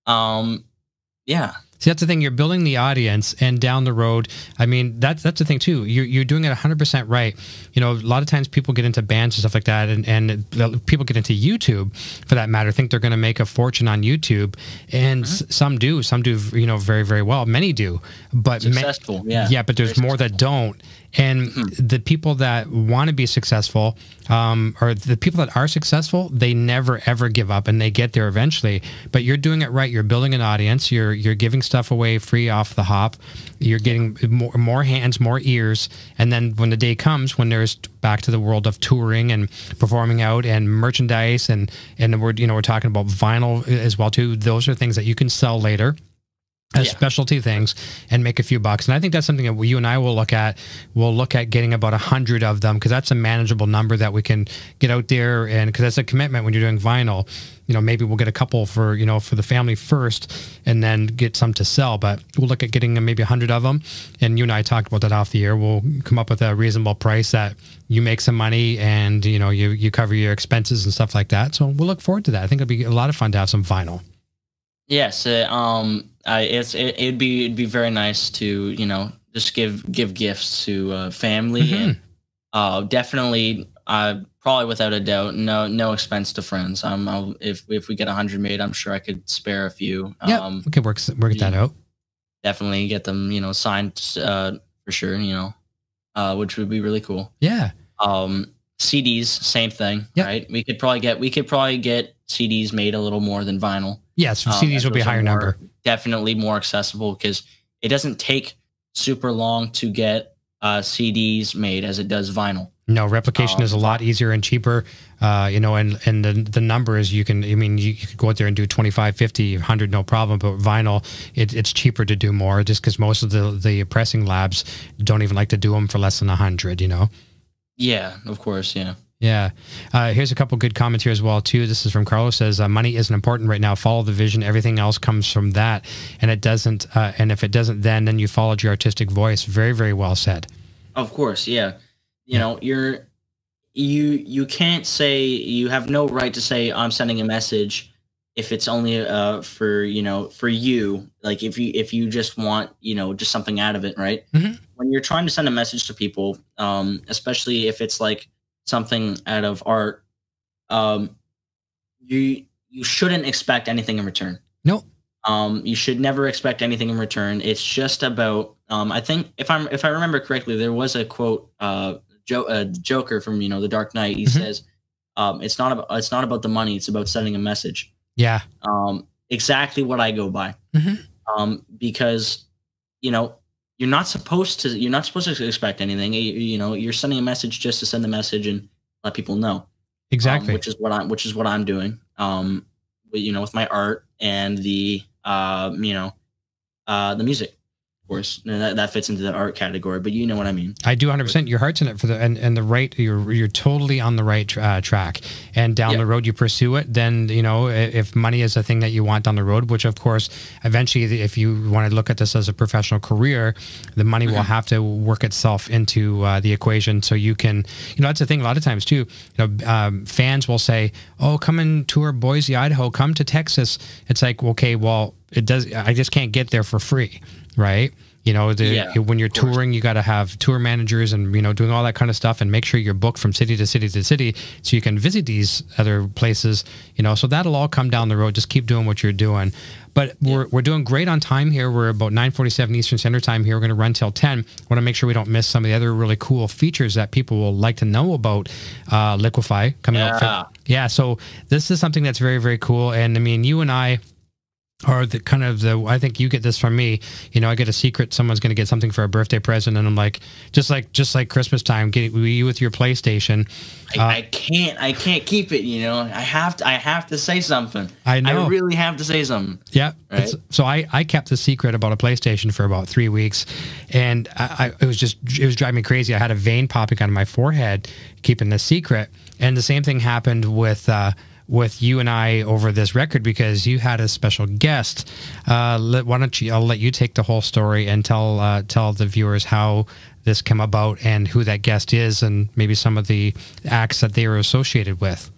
yeah. See, that's the thing. You're building the audience, and down the road, I mean, that's the thing too. You're doing it 100% right. A lot of times people get into bands and stuff like that, and people get into YouTube, for that matter, think they're going to make a fortune on YouTube, and some do, very, very well. Many do, but successful, yeah. But there's more that don't. And the people that want to be successful, or the people that are successful, they never ever give up, and they get there eventually. But you're doing it right. You're building an audience. You're giving stuff away free off the hop. You're getting more hands, more ears, and then when the day comes, when there's back to the world of touring and performing out and merchandise, and we're talking about vinyl as well too. Those are things that you can sell later. as specialty things and make a few bucks. And I think that's something that you and I will look at. We'll look at getting about 100 of them, because that's a manageable number that we can get out there. And because that's a commitment when you're doing vinyl. You know, maybe we'll get a couple for, you know, for the family first and then get some to sell. But we'll look at getting maybe 100 of them. And you and I talked about that off the air. We'll come up with a reasonable price that you make some money and, you know, you cover your expenses and stuff like that. So we'll look forward to that. I think it'll be a lot of fun to have some vinyl. Yes, it'd be very nice to, you know, just give gifts to family, and definitely, probably without a doubt, no expense to friends. If we get 100 made, I'm sure I could spare a few. Yeah, we could work that out. Definitely get them, you know, signed for sure. You know, which would be really cool. Yeah. CDs, same thing, right? We could probably get CDs made a little more than vinyl. Yes, CDs will be a higher number. Definitely more accessible, because it doesn't take super long to get CDs made as it does vinyl. No, replication is a lot easier and cheaper, you know, and the numbers you can, I mean, you could go out there and do 25, 50, 100, no problem. But vinyl, it's cheaper to do more, just because most of the pressing labs don't even like to do them for less than 100, you know? Yeah, of course, yeah. Yeah. Here's a couple good comments here as well, too. This is from Carlos. Says, money isn't important right now. Follow the vision. Everything else comes from that. And it doesn't, and if it doesn't, then you followed your artistic voice. Very, very well said. Of course, yeah. You know, you can't say, you have no right to say I'm sending a message if it's only for, you know, for you. Like if you just want, you know, just something out of it, right? When you're trying to send a message to people, especially if it's like something out of art, you shouldn't expect anything in return. Nope. You should never expect anything in return. It's just about, I think if I remember correctly, there was a quote, Joker from, you know, The Dark Knight. He says, it's not about the money. It's about sending a message. Yeah. Exactly what I go by. Because, you know, you're not supposed to expect anything. You know, you're sending a message just to send the message and let people know. Exactly. Which is what I'm doing. You know, with my art and the you know, the music. Of course, that fits into the art category, but you know what I mean. I do 100%. Your heart's in it for the and the right. You're totally on the right track. And down the road, you pursue it. Then, you know, if money is a thing that you want down the road, which of course, eventually, if you want to look at this as a professional career, the money will have to work itself into the equation. So you can, you know, that's the thing. A lot of times too, you know, fans will say, "Oh, come and tour Boise, Idaho. Come to Texas." It's like, okay, well, it does. I just can't get there for free. Right. You know, when you're touring, you got to have tour managers and, you know, doing all that kind of stuff and make sure you're booked from city to city to city so you can visit these other places, you know, so that'll all come down the road. Just keep doing what you're doing. But we're doing great on time here. We're about 9:47 Eastern Standard Time here. We're going to run till 10. I want to make sure we don't miss some of the other really cool features that people will like to know about LIQUIFY coming out. Yeah. So this is something that's very, very cool. And I mean, you and I are the kind of I think you get this from me, you know, I get a secret, someone's going to get something for a birthday present. And I'm like, just like Christmas time, get you with your PlayStation. I can't keep it. You know, I have to say something. I know. I really have to say something. Yeah. Right? So I kept the secret about a PlayStation for about 3 weeks, and it was driving me crazy. I had a vein popping out of my forehead, keeping the secret. And the same thing happened with you and I over this record, because you had a special guest. Why don't you? I'll let you take the whole story and tell the viewers how this came about and who that guest is, and maybe some of the acts that they were associated with.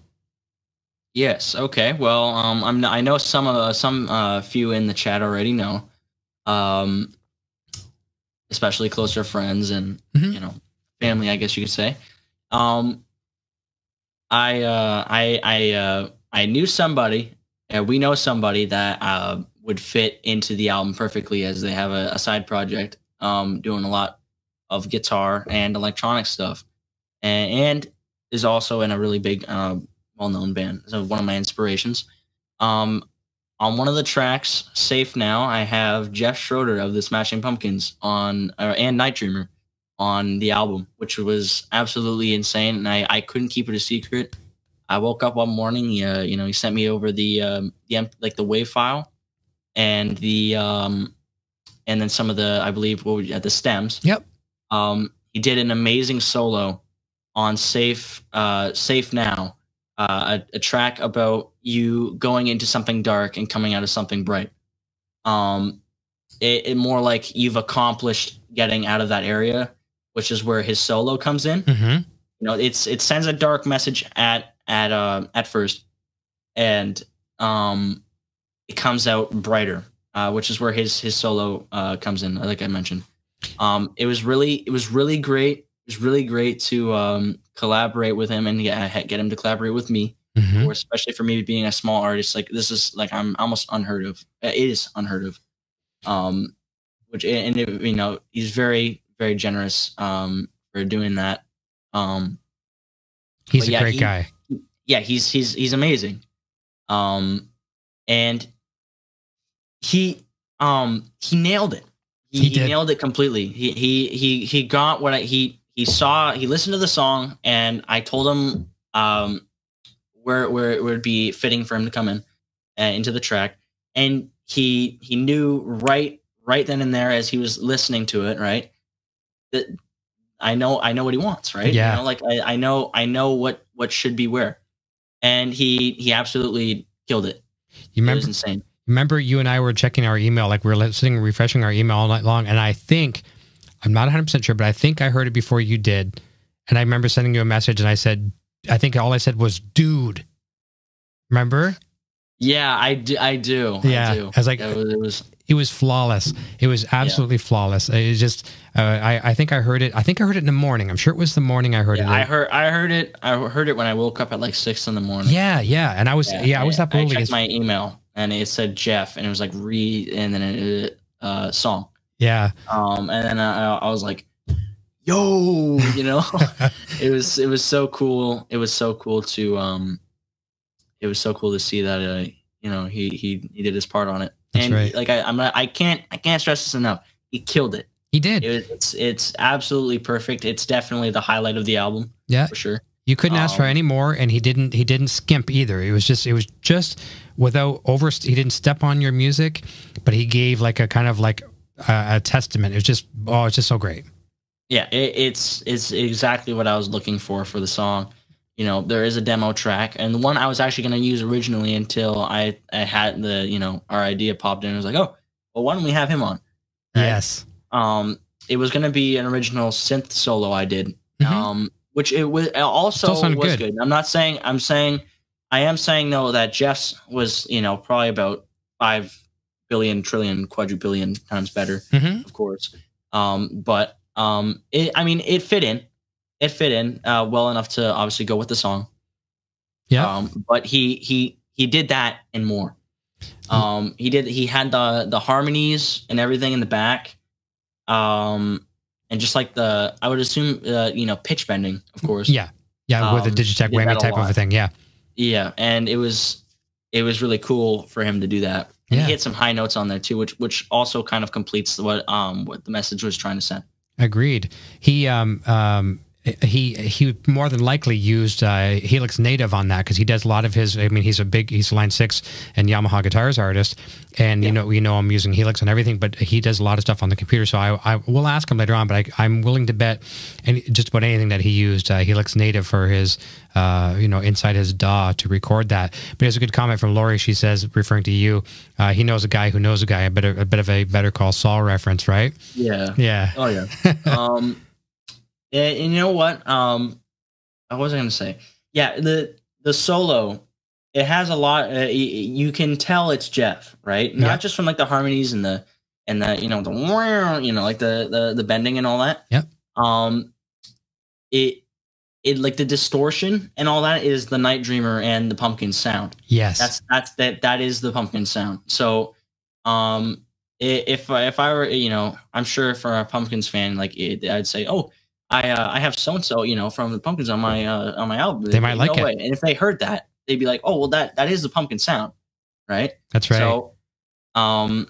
Yes. Okay. Well, I know some few in the chat already know, especially closer friends and you know, family, I guess you could say. I knew somebody, we know somebody that would fit into the album perfectly, as they have a side project doing a lot of guitar and electronic stuff, and is also in a really big well-known band. So one of my inspirations. On one of the tracks, Safe Now, I have Jeff Schroeder of the Smashing Pumpkins and Night Dreamer on the album, which was absolutely insane, and I couldn't keep it a secret. I woke up one morning, you know, he sent me over the WAV file and the and then some of the, I believe, the stems. Yep. He did an amazing solo on Safe Now, a track about you going into something dark and coming out of something bright. It more like you've accomplished getting out of that area, which is where his solo comes in. Mm-hmm. You know, it sends a dark message at first, and it comes out brighter, which is where his solo comes in. Like I mentioned, it was really great. It was really great to collaborate with him and get him to collaborate with me, Mm-hmm. or especially for me being a small artist. Like this is like I'm almost unheard of. It is unheard of. Which and it, you know, he's very, very generous for doing that. He's a great guy. Yeah, he's amazing. And he nailed it. He nailed it completely. He got what he saw. He listened to the song, and I told him where it would be fitting for him to come in into the track, and he knew right then and there as he was listening to it, right, that I know what he wants, right? Yeah. You know, like I know what should be where, and he absolutely killed it. You remember? It was insane. Remember, you and I were checking our email, like we were sitting refreshing our email all night long, and I think, I'm not 100% sure, but I think I heard it before you did, and I remember sending you a message, and I said, I think all I said was, dude. Remember? Yeah, I do. Yeah, I do. I was like, it was flawless. It was absolutely flawless. It was just, I think I heard it. I think I heard it in the morning. I'm sure it was the morning I heard it. I heard it when I woke up at like 6 in the morning. Yeah, and I was, I was up early. I checked my email and it said Jeff, and it was like and then a song. Yeah. And then I was like, yo, you know, it was so cool. It was so cool to see that you know, he did his part on it. That's and right. Like I can't stress this enough. He killed it. He did. It's absolutely perfect. It's definitely the highlight of the album. Yeah, for sure. You couldn't ask for any more, and he didn't skimp either. It was just without he didn't step on your music, but he gave like a kind of like a testament. It's just so great. Yeah, it's exactly what I was looking for the song. You know, there is a demo track, and the one I was actually going to use originally until I had the, you know, our idea popped in. I was like, oh, well, why don't we have him on? Right? Yes. It was going to be an original synth solo I did, which it was also was good. I am saying though that Jeff's was, you know, probably about 5 billion, trillion, quadrillion times better, of course. But it fit in. It fit in well enough to obviously go with the song. Yeah. But he did that and more. He had the harmonies and everything in the back. And just like I would assume, you know, pitch bending, of course. Yeah. Yeah. With the Digitech whammy type of a thing. Yeah. Yeah. And it was really cool for him to do that. And he hit some high notes on there too, which also kind of completes what the message was trying to send. Agreed. He more than likely used Helix Native on that, because he does a lot of his. I mean, he's a Line 6 and Yamaha guitars artist, and you know I'm using Helix and everything, but he does a lot of stuff on the computer. So I will ask him later on, but I'm willing to bet just about anything that he used Helix Native for his you know, inside his DAW to record that. But there's a good comment from Lori. She says, referring to you, he knows a guy who knows a guy. A bit of a Better Call Saul reference, right? Yeah. Yeah. Oh yeah. And you know what? What was I going to say? Yeah, the solo, it has a lot. You can tell it's Jeff, right? Not just from like the harmonies and the you know like the bending and all that. Yep. It like the distortion and all that is the Night Dreamer and the Pumpkin sound. Yes. That is the Pumpkin sound. So if I were, you know, I'm sure for a Pumpkins fan, like I'd say, oh, I have so and so, you know, from the Pumpkins on my album. They might like it. And if they heard that, they'd be like, oh, well, that is the Pumpkin sound, right? That's right. So, not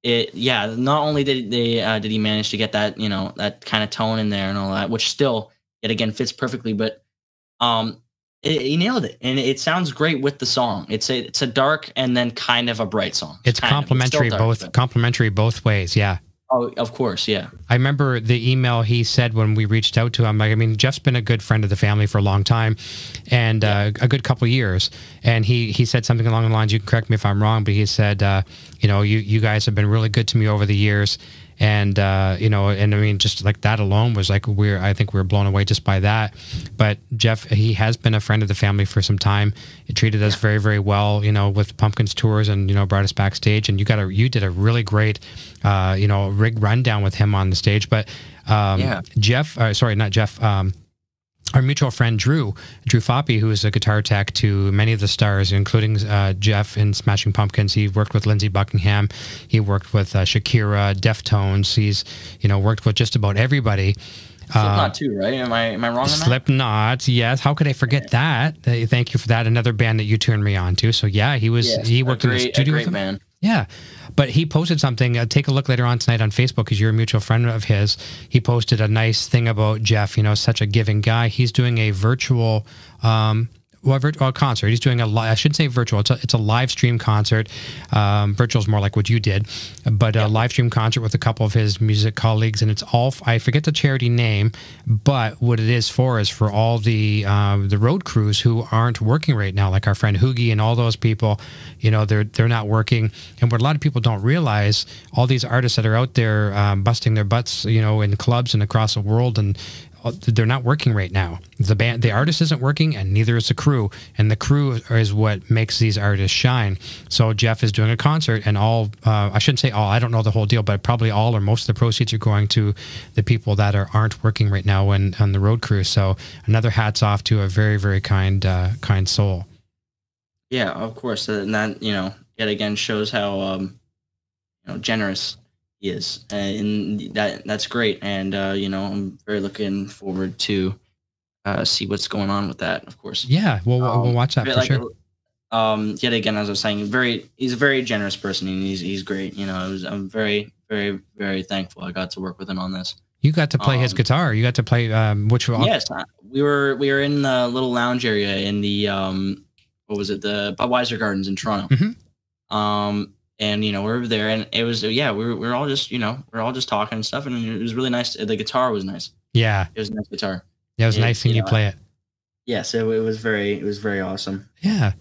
only did he manage to get that, you know, that kind of tone in there and all that, which still yet again fits perfectly, but He nailed it, and it sounds great with the song. It's a dark and then kind of a bright song. It's complimentary, complimentary both ways. Yeah. Oh, of course, yeah. I remember the email he said when we reached out to him. Like, I mean, Jeff's been a good friend of the family for a long time, and a good couple of years. And he said something along the lines. You can correct me if I'm wrong, but he said, you know, you guys have been really good to me over the years. And, you know, and I mean, just like that alone was like, I think we were blown away just by that. But Jeff, he has been a friend of the family for some time. He treated us very, very well, you know, with Pumpkins tours, and, you know, brought us backstage. And you did a really great, you know, rig rundown with him on the stage. But Jeff, sorry, not Jeff, our mutual friend Drew Foppy, who is a guitar tech to many of the stars, including Jeff in Smashing Pumpkins. He worked with Lindsey Buckingham. He worked with Shakira, Deftones. He's, you know, worked with just about everybody. Slipknot too, right? Am I wrong on that? Slipknot, yes. How could I forget that? Thank you for that. Another band that you turned me on to. So yeah, he worked in the studio with him. Band. Yeah. But he posted something. Take a look later on tonight on Facebook, because you're a mutual friend of his. He posted a nice thing about Jeff, you know, such a giving guy. He's doing a virtual concert. He's doing I shouldn't say virtual. It's a live stream concert. Virtual is more like what you did, but a live stream concert with a couple of his music colleagues, and it's all, I forget the charity name, but what it is for all the road crews who aren't working right now, like our friend Hoogie and all those people. You know, they're not working, and what a lot of people don't realize, all these artists that are out there busting their butts, you know, in clubs and across the world, and they're not working right now. The artist isn't working, and neither is the crew. And the crew is what makes these artists shine. So Jeff is doing a concert, and all, I shouldn't say all, I don't know the whole deal, but probably all or most of the proceeds are going to the people that aren't working right now on the road crew. So another hats off to a very, very kind soul. Yeah, of course. And that, you know, yet again shows how, you know, generous is, and that's great. And you know, I'm very looking forward to see what's going on with that, of course. Yeah, we'll watch that for sure. Yet again, as I was saying, he's a very generous person, and he's great. You know, I'm very, very, very thankful I got to work with him on this. You got to play his guitar. You got to play which one? Yes, we were in the little lounge area in the what was it, the Budweiser Gardens in Toronto. Mm-hmm. And, you know, we were there, and it was, we were all just, you know, we're all just talking and stuff, and it was really nice. The guitar was nice. Yeah. It was a nice guitar. Yeah, it was nice seeing you play it. Yes, it was very awesome. Yeah.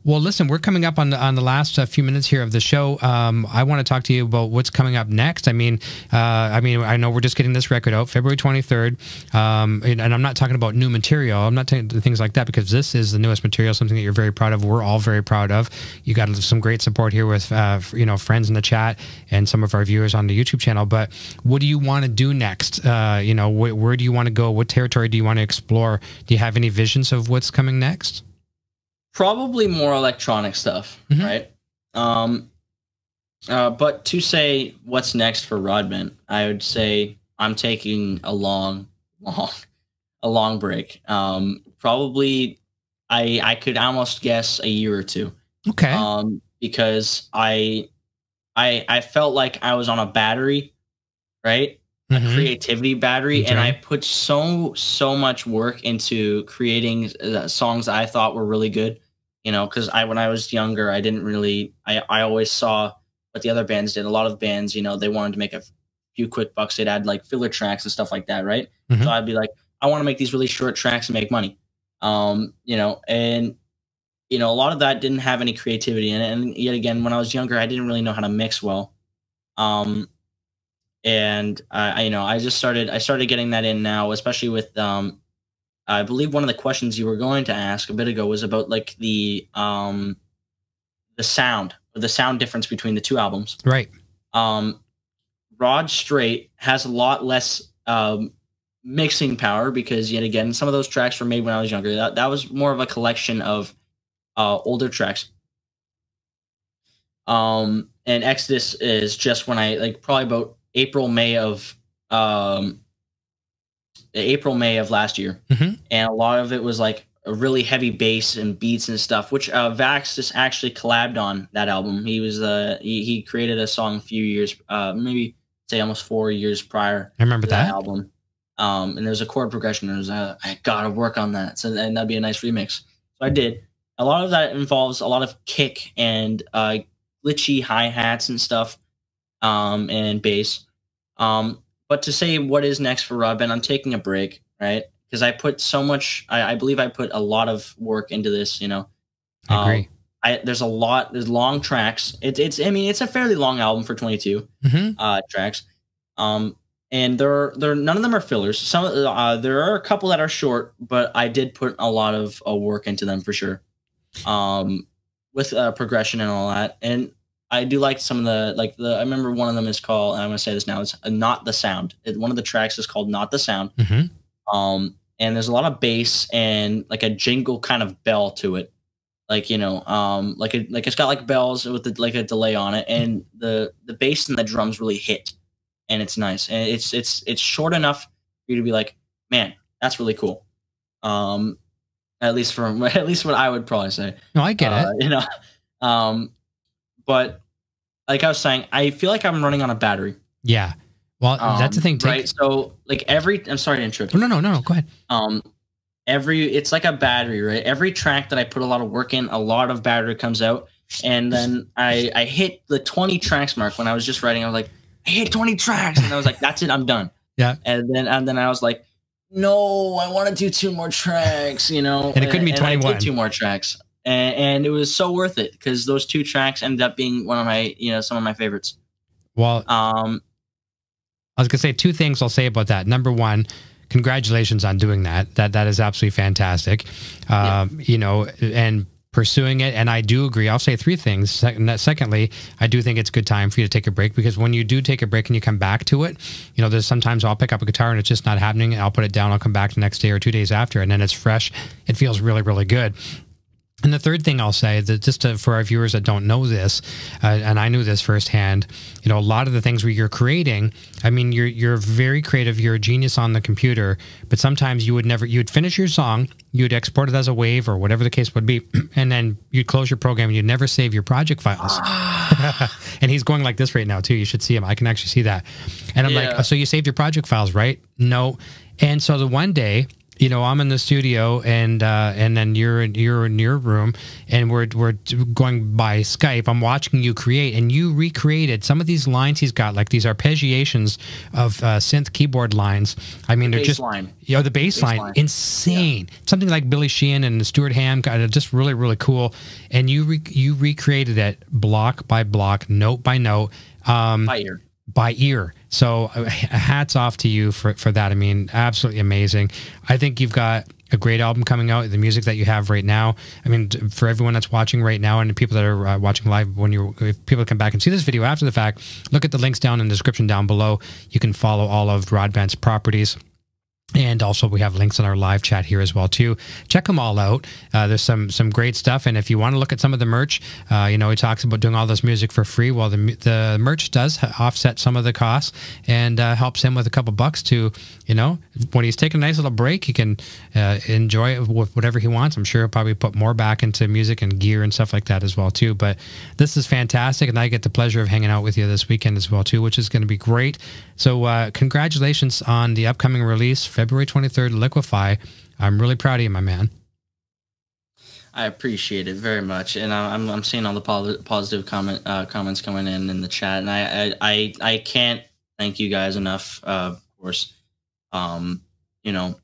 Well, listen, we're coming up on the last few minutes here of the show. I want to talk to you about what's coming up next. I mean, I know we're just getting this record out February 23rd, and I'm not talking about new material. I'm not talking things like that, because this is the newest material, something that you're very proud of. We're all very proud of. You got some great support here with you know, friends in the chat and some of our viewers on the YouTube channel. But what do you want to do next? You know, where do you want to go? What territory do you want to explore? Do you have any visions of what's coming next? Probably more electronic stuff, mm-hmm. right? But to say what's next for RodBent, I would say I'm taking a long break. Probably, I could almost guess a year or two. Okay. Because I felt like I was on a battery, right? Mm-hmm. A creativity battery, okay. And I put so much work into creating songs that I thought were really good. You know, because when I was younger, I didn't really, I always saw what the other bands did. A lot of bands, you know, they wanted to make a few quick bucks. They'd add like filler tracks and stuff like that, right? Mm-hmm. So I'd be like, I want to make these really short tracks and make money. You know, and, you know, a lot of that didn't have any creativity in it. And yet again, when I was younger, I didn't really know how to mix well. And you know, I started getting that in now, especially with, I believe one of the questions you were going to ask a bit ago was about like the sound difference between the two albums. Right. Rod Straight has a lot less mixing power, because yet again, some of those tracks were made when I was younger. That was more of a collection of older tracks. And Exodus is just when I probably about April, May of last year. Mm-hmm. And a lot of it was like a really heavy bass and beats and stuff, which Vax just actually collabed on that album. He was he created a song a few years, maybe say almost 4 years prior. I remember to that album. And there's a chord progression. And I gotta work on that. So and that'd be a nice remix. So I did. A lot of that involves a lot of kick and glitchy hi-hats and stuff, and bass. But to say what is next for RodBent, I'm taking a break, right? Because I put so much. I believe I put a lot of work into this. You know, I agree. There's long tracks. I mean, it's a fairly long album for 22 tracks. And there none of them are fillers. There are a couple that are short, but I did put a lot of work into them for sure. With progression and all that. And I do like some of I remember one of them is called, and I'm going to say this now, it's Not the Sound. One of the tracks is called Not the Sound. And there's a lot of bass and like a jingle kind of bell to it. Like, you know, like it's got like bells with like a delay on it, and the bass and the drums really hit, and it's nice. And it's short enough for you to be like, man, that's really cool. At least what I would probably say. No, I get it. You know, but like I was saying, I feel like I'm running on a battery. Yeah. Well, that's the thing, right? So like I'm sorry to interrupt. No, go ahead. It's like a battery, right? Every track that I put a lot of work in, a lot of battery comes out, and then I hit the 20 tracks mark when I was just writing. I was like, I hit 20 tracks, and I was like, that's it, I'm done. Yeah. And then I was like, no, I want to do 2 more tracks, you know. And it couldn't be 21. I did 2 more tracks, and it was so worth it because those 2 tracks ended up being one of my, you know, some of my favorites. Well, I was gonna say 2 things I'll say about that. Number 1, congratulations on doing that. That is absolutely fantastic. You know, and pursuing it. And I do agree. I'll say 3 things. Secondly, I do think it's a good time for you to take a break, because when you do take a break and you come back to it, you know, there's sometimes I'll pick up a guitar and it's just not happening. And I'll put it down. I'll come back the next day or 2 days after, and then it's fresh. It feels really, really good. And the third thing I'll say, that just for our viewers that don't know this, and I knew this firsthand, you know, a lot of the things where you're creating, I mean, you're very creative, you're a genius on the computer, but sometimes you'd finish your song, you'd export it as a wave or whatever the case would be, and then you'd close your program and you'd never save your project files. And he's going like this right now too. You should see him. I can actually see that. And I'm like, oh, so you saved your project files, right? No. And so the one day, you know, I'm in the studio, and then you're in your room, and we're going by Skype. I'm watching you create, and you recreated some of these lines he's got, like these arpeggiations of synth keyboard lines. I mean, they're just, you know, the bass line, insane. Yeah. Something like Billy Sheehan and Stuart Ham got it, just really, really cool. And you recreated it block by block, note by note, by ear. So hats off to you for that. I mean, absolutely amazing. I think you've got a great album coming out. The music that you have right now, I mean, for everyone that's watching right now and the people that are watching live, if people come back and see this video after the fact, look at the links down in the description down below. You can follow all of RodBent's properties. And also we have links in our live chat here as well too. Check them all out. There's some great stuff. And if you want to look at some of the merch, you know, he talks about doing all this music for free. Well, the merch does offset some of the costs, and helps him with a couple bucks to, you know, when he's taking a nice little break, he can enjoy it with whatever he wants. I'm sure he'll probably put more back into music and gear and stuff like that as well too. But this is fantastic, and I get the pleasure of hanging out with you this weekend as well too, which is going to be great. So congratulations on the upcoming release, February 23rd, LIQUIFY. I'm really proud of you, my man. I appreciate it very much, and I'm seeing all the positive comments coming in the chat, and I can't thank you guys enough. Of course, you know,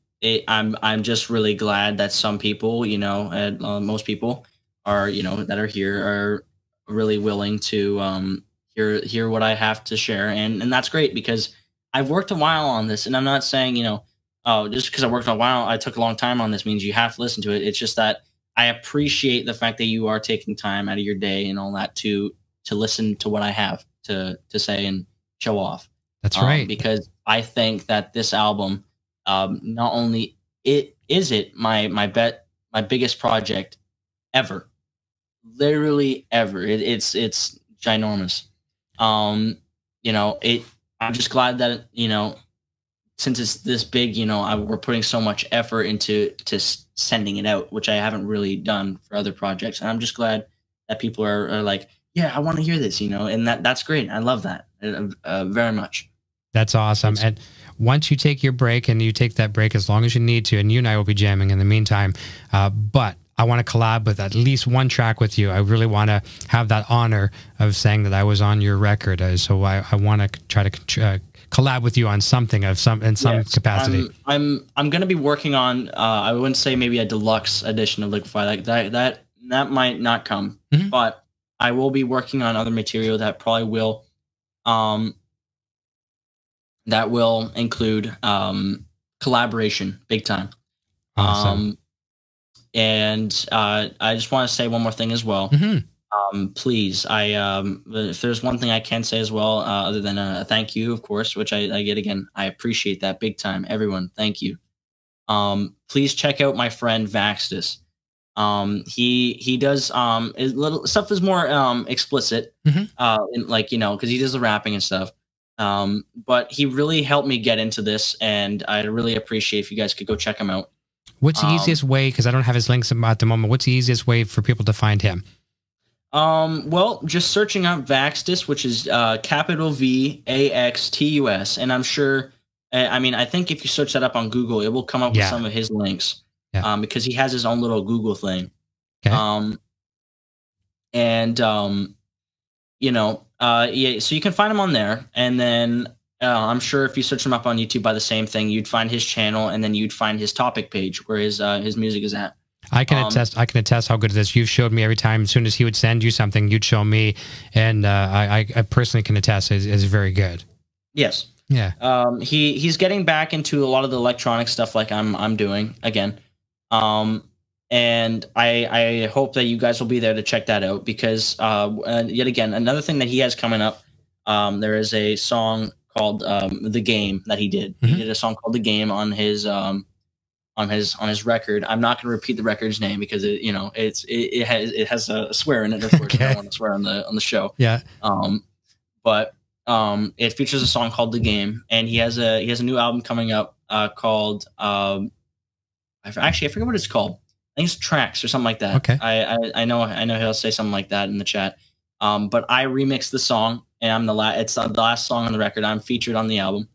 I'm just really glad that some people, you know, and most people are, you know, that are here are really willing to hear what I have to share, and that's great, because I've worked a while on this, and I'm not saying, you know, oh, just because I worked a while, I took a long time on this means you have to listen to it. It's just that I appreciate the fact that you are taking time out of your day and all that to listen to what I have to say and show off. That's right. Because I think that this album, not only is it my biggest project ever, literally ever. It's ginormous. You know, I'm just glad that, you know, since it's this big, you know, we're putting so much effort into sending it out, which I haven't really done for other projects. And I'm just glad that people are like, yeah, I want to hear this, you know, and that's great. I love that very much. That's awesome. And once you take your break, and you take that break as long as you need to, and you and I will be jamming in the meantime, but I want to collab with at least one track with you. I really want to have that honor of saying that I was on your record. So I want to try to collab with you on something in some capacity. I'm going to be working on, I wouldn't say maybe a deluxe edition of LIQUIFY. That might not come, but I will be working on other material that probably will, that will include collaboration, big time. Awesome. And I just want to say one more thing as well. Please, if there's one thing I can say as well, other than a thank you, of course, which I get again, I appreciate that big time. Everyone, thank you. Please check out my friend Vaxtus. He does little stuff is more explicit, like, you know, because he does the rapping and stuff. But he really helped me get into this, and I'd really appreciate if you guys could go check him out. What's the easiest way, because I don't have his links at the moment, what's the easiest way for people to find him? Well, just searching up Vaxtus, which is capital VAXTUS, and I'm sure, I mean, I think if you search that up on Google, it will come up with some of his links, because he has his own little Google thing. Okay. You know, yeah, so you can find him on there, and then I'm sure if you search him up on YouTube by the same thing, you'd find his channel, and then you'd find his topic page where his music is at. I can attest. I can attest how good it is. You've showed me every time. As soon as he would send you something, you'd show me, and I personally can attest. It's very good. Yes. Yeah. He's getting back into a lot of the electronic stuff, like I'm doing again. And I hope that you guys will be there to check that out, because yet again, another thing that he has coming up. There is a song called "The Game" that he did. He did a song called "The Game" on his record. I'm not going to repeat the record's name because it has a swear in it. Of course, I don't want to swear on the show. Yeah. But it features a song called "The Game," and he has a new album coming up called I forget what it's called. I think it's Tracks or something like that. Okay. I know he'll say something like that in the chat. But I remixed the song, and it's the last song on the record. I'm featured on the album.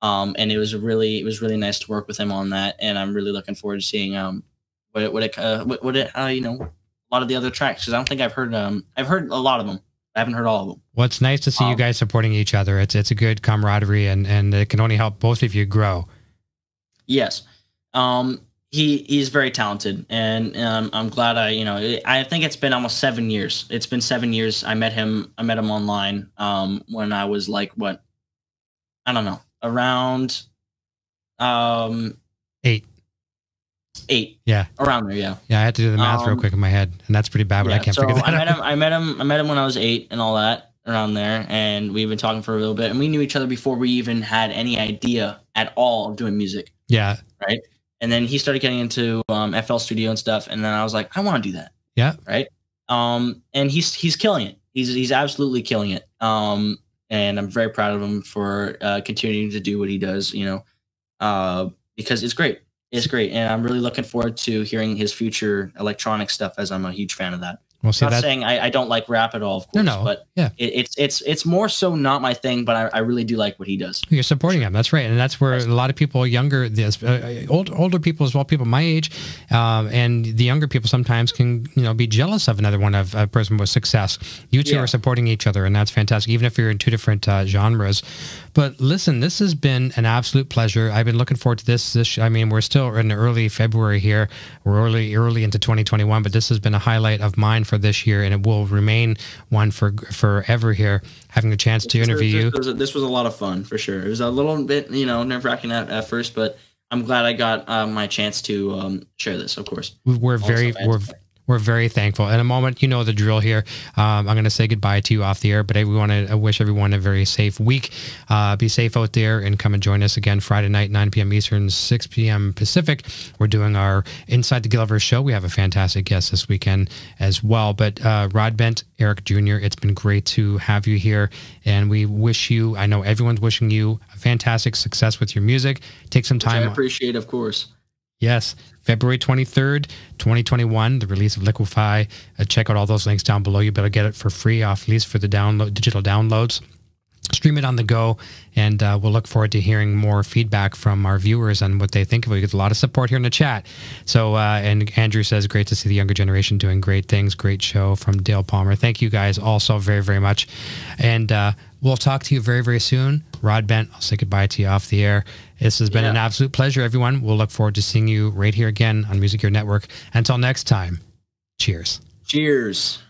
And it was really nice to work with him on that, and I'm really looking forward to seeing what it you know, a lot of the other tracks, because I don't think I've heard a lot of them. I haven't heard all of them. Well, it's nice to see you guys supporting each other. It's a good camaraderie, and it can only help both of you grow. Yes. He's very talented, and I'm glad I think it's been almost 7 years. It's been 7 years. I met him online when I was like, what? I don't know. Around 8. Yeah. Around there, yeah. Yeah, I had to do the math real quick in my head, and that's pretty bad, but I can't figure that out. I met him when I was 8 and all that, around there, and we've been talking for a little bit, and we knew each other before we even had any idea at all of doing music. Yeah. Right? And then he started getting into FL Studio and stuff, and then I was like, I want to do that. Yeah. Right? And he's killing it. He's absolutely killing it. And I'm very proud of him for continuing to do what he does, because it's great. It's great. And I'm really looking forward to hearing his future electronic stuff, as I'm a huge fan of that. Well, see, I'm not saying I don't like rap at all, of course, but yeah. It's more so not my thing, but I really do like what he does. You're supporting him. That's right. And that's where a lot of people, older people as well, people my age, and the younger people sometimes can, be jealous of another one of a person with success. You two are supporting each other, and that's fantastic, even if you're in two different genres. But listen, this has been an absolute pleasure. I've been looking forward to this. I mean, we're still in early February here. We're early into 2021, but this has been a highlight of mine for this year, and it will remain one for forever here, having the chance to interview you. This was a lot of fun, for sure. It was a little bit, nerve-wracking at first, but I'm glad I got my chance to share this, of course. We're very thankful. In a moment, you know the drill here. I'm going to say goodbye to you off the air, but I want to wish everyone a very safe week. Be safe out there, and come and join us again Friday night, 9 p.m. Eastern, 6 p.m. Pacific. We're doing our Inside the Gilliver show. We have a fantastic guest this weekend as well. But RodBent, Eric Jr., it's been great to have you here, and we wish you, I know everyone's wishing you a fantastic success with your music. Take some time. Which I appreciate, of course. Yes. February 23rd, 2021, the release of LIQUIFY. Check out all those links down below. You better get it for free off lease for the digital downloads. stream it on the go, and we'll look forward to hearing more feedback from our viewers on what they think of it. We get a lot of support here in the chat. So, and Andrew says, great to see the younger generation doing great things. Great show from Dale Palmer. Thank you guys also very, very much. And we'll talk to you very, very soon. RodBent, I'll say goodbye to you off the air. This has been an absolute pleasure, everyone. We'll look forward to seeing you right here again on Music Gear Network. Until next time, cheers. Cheers.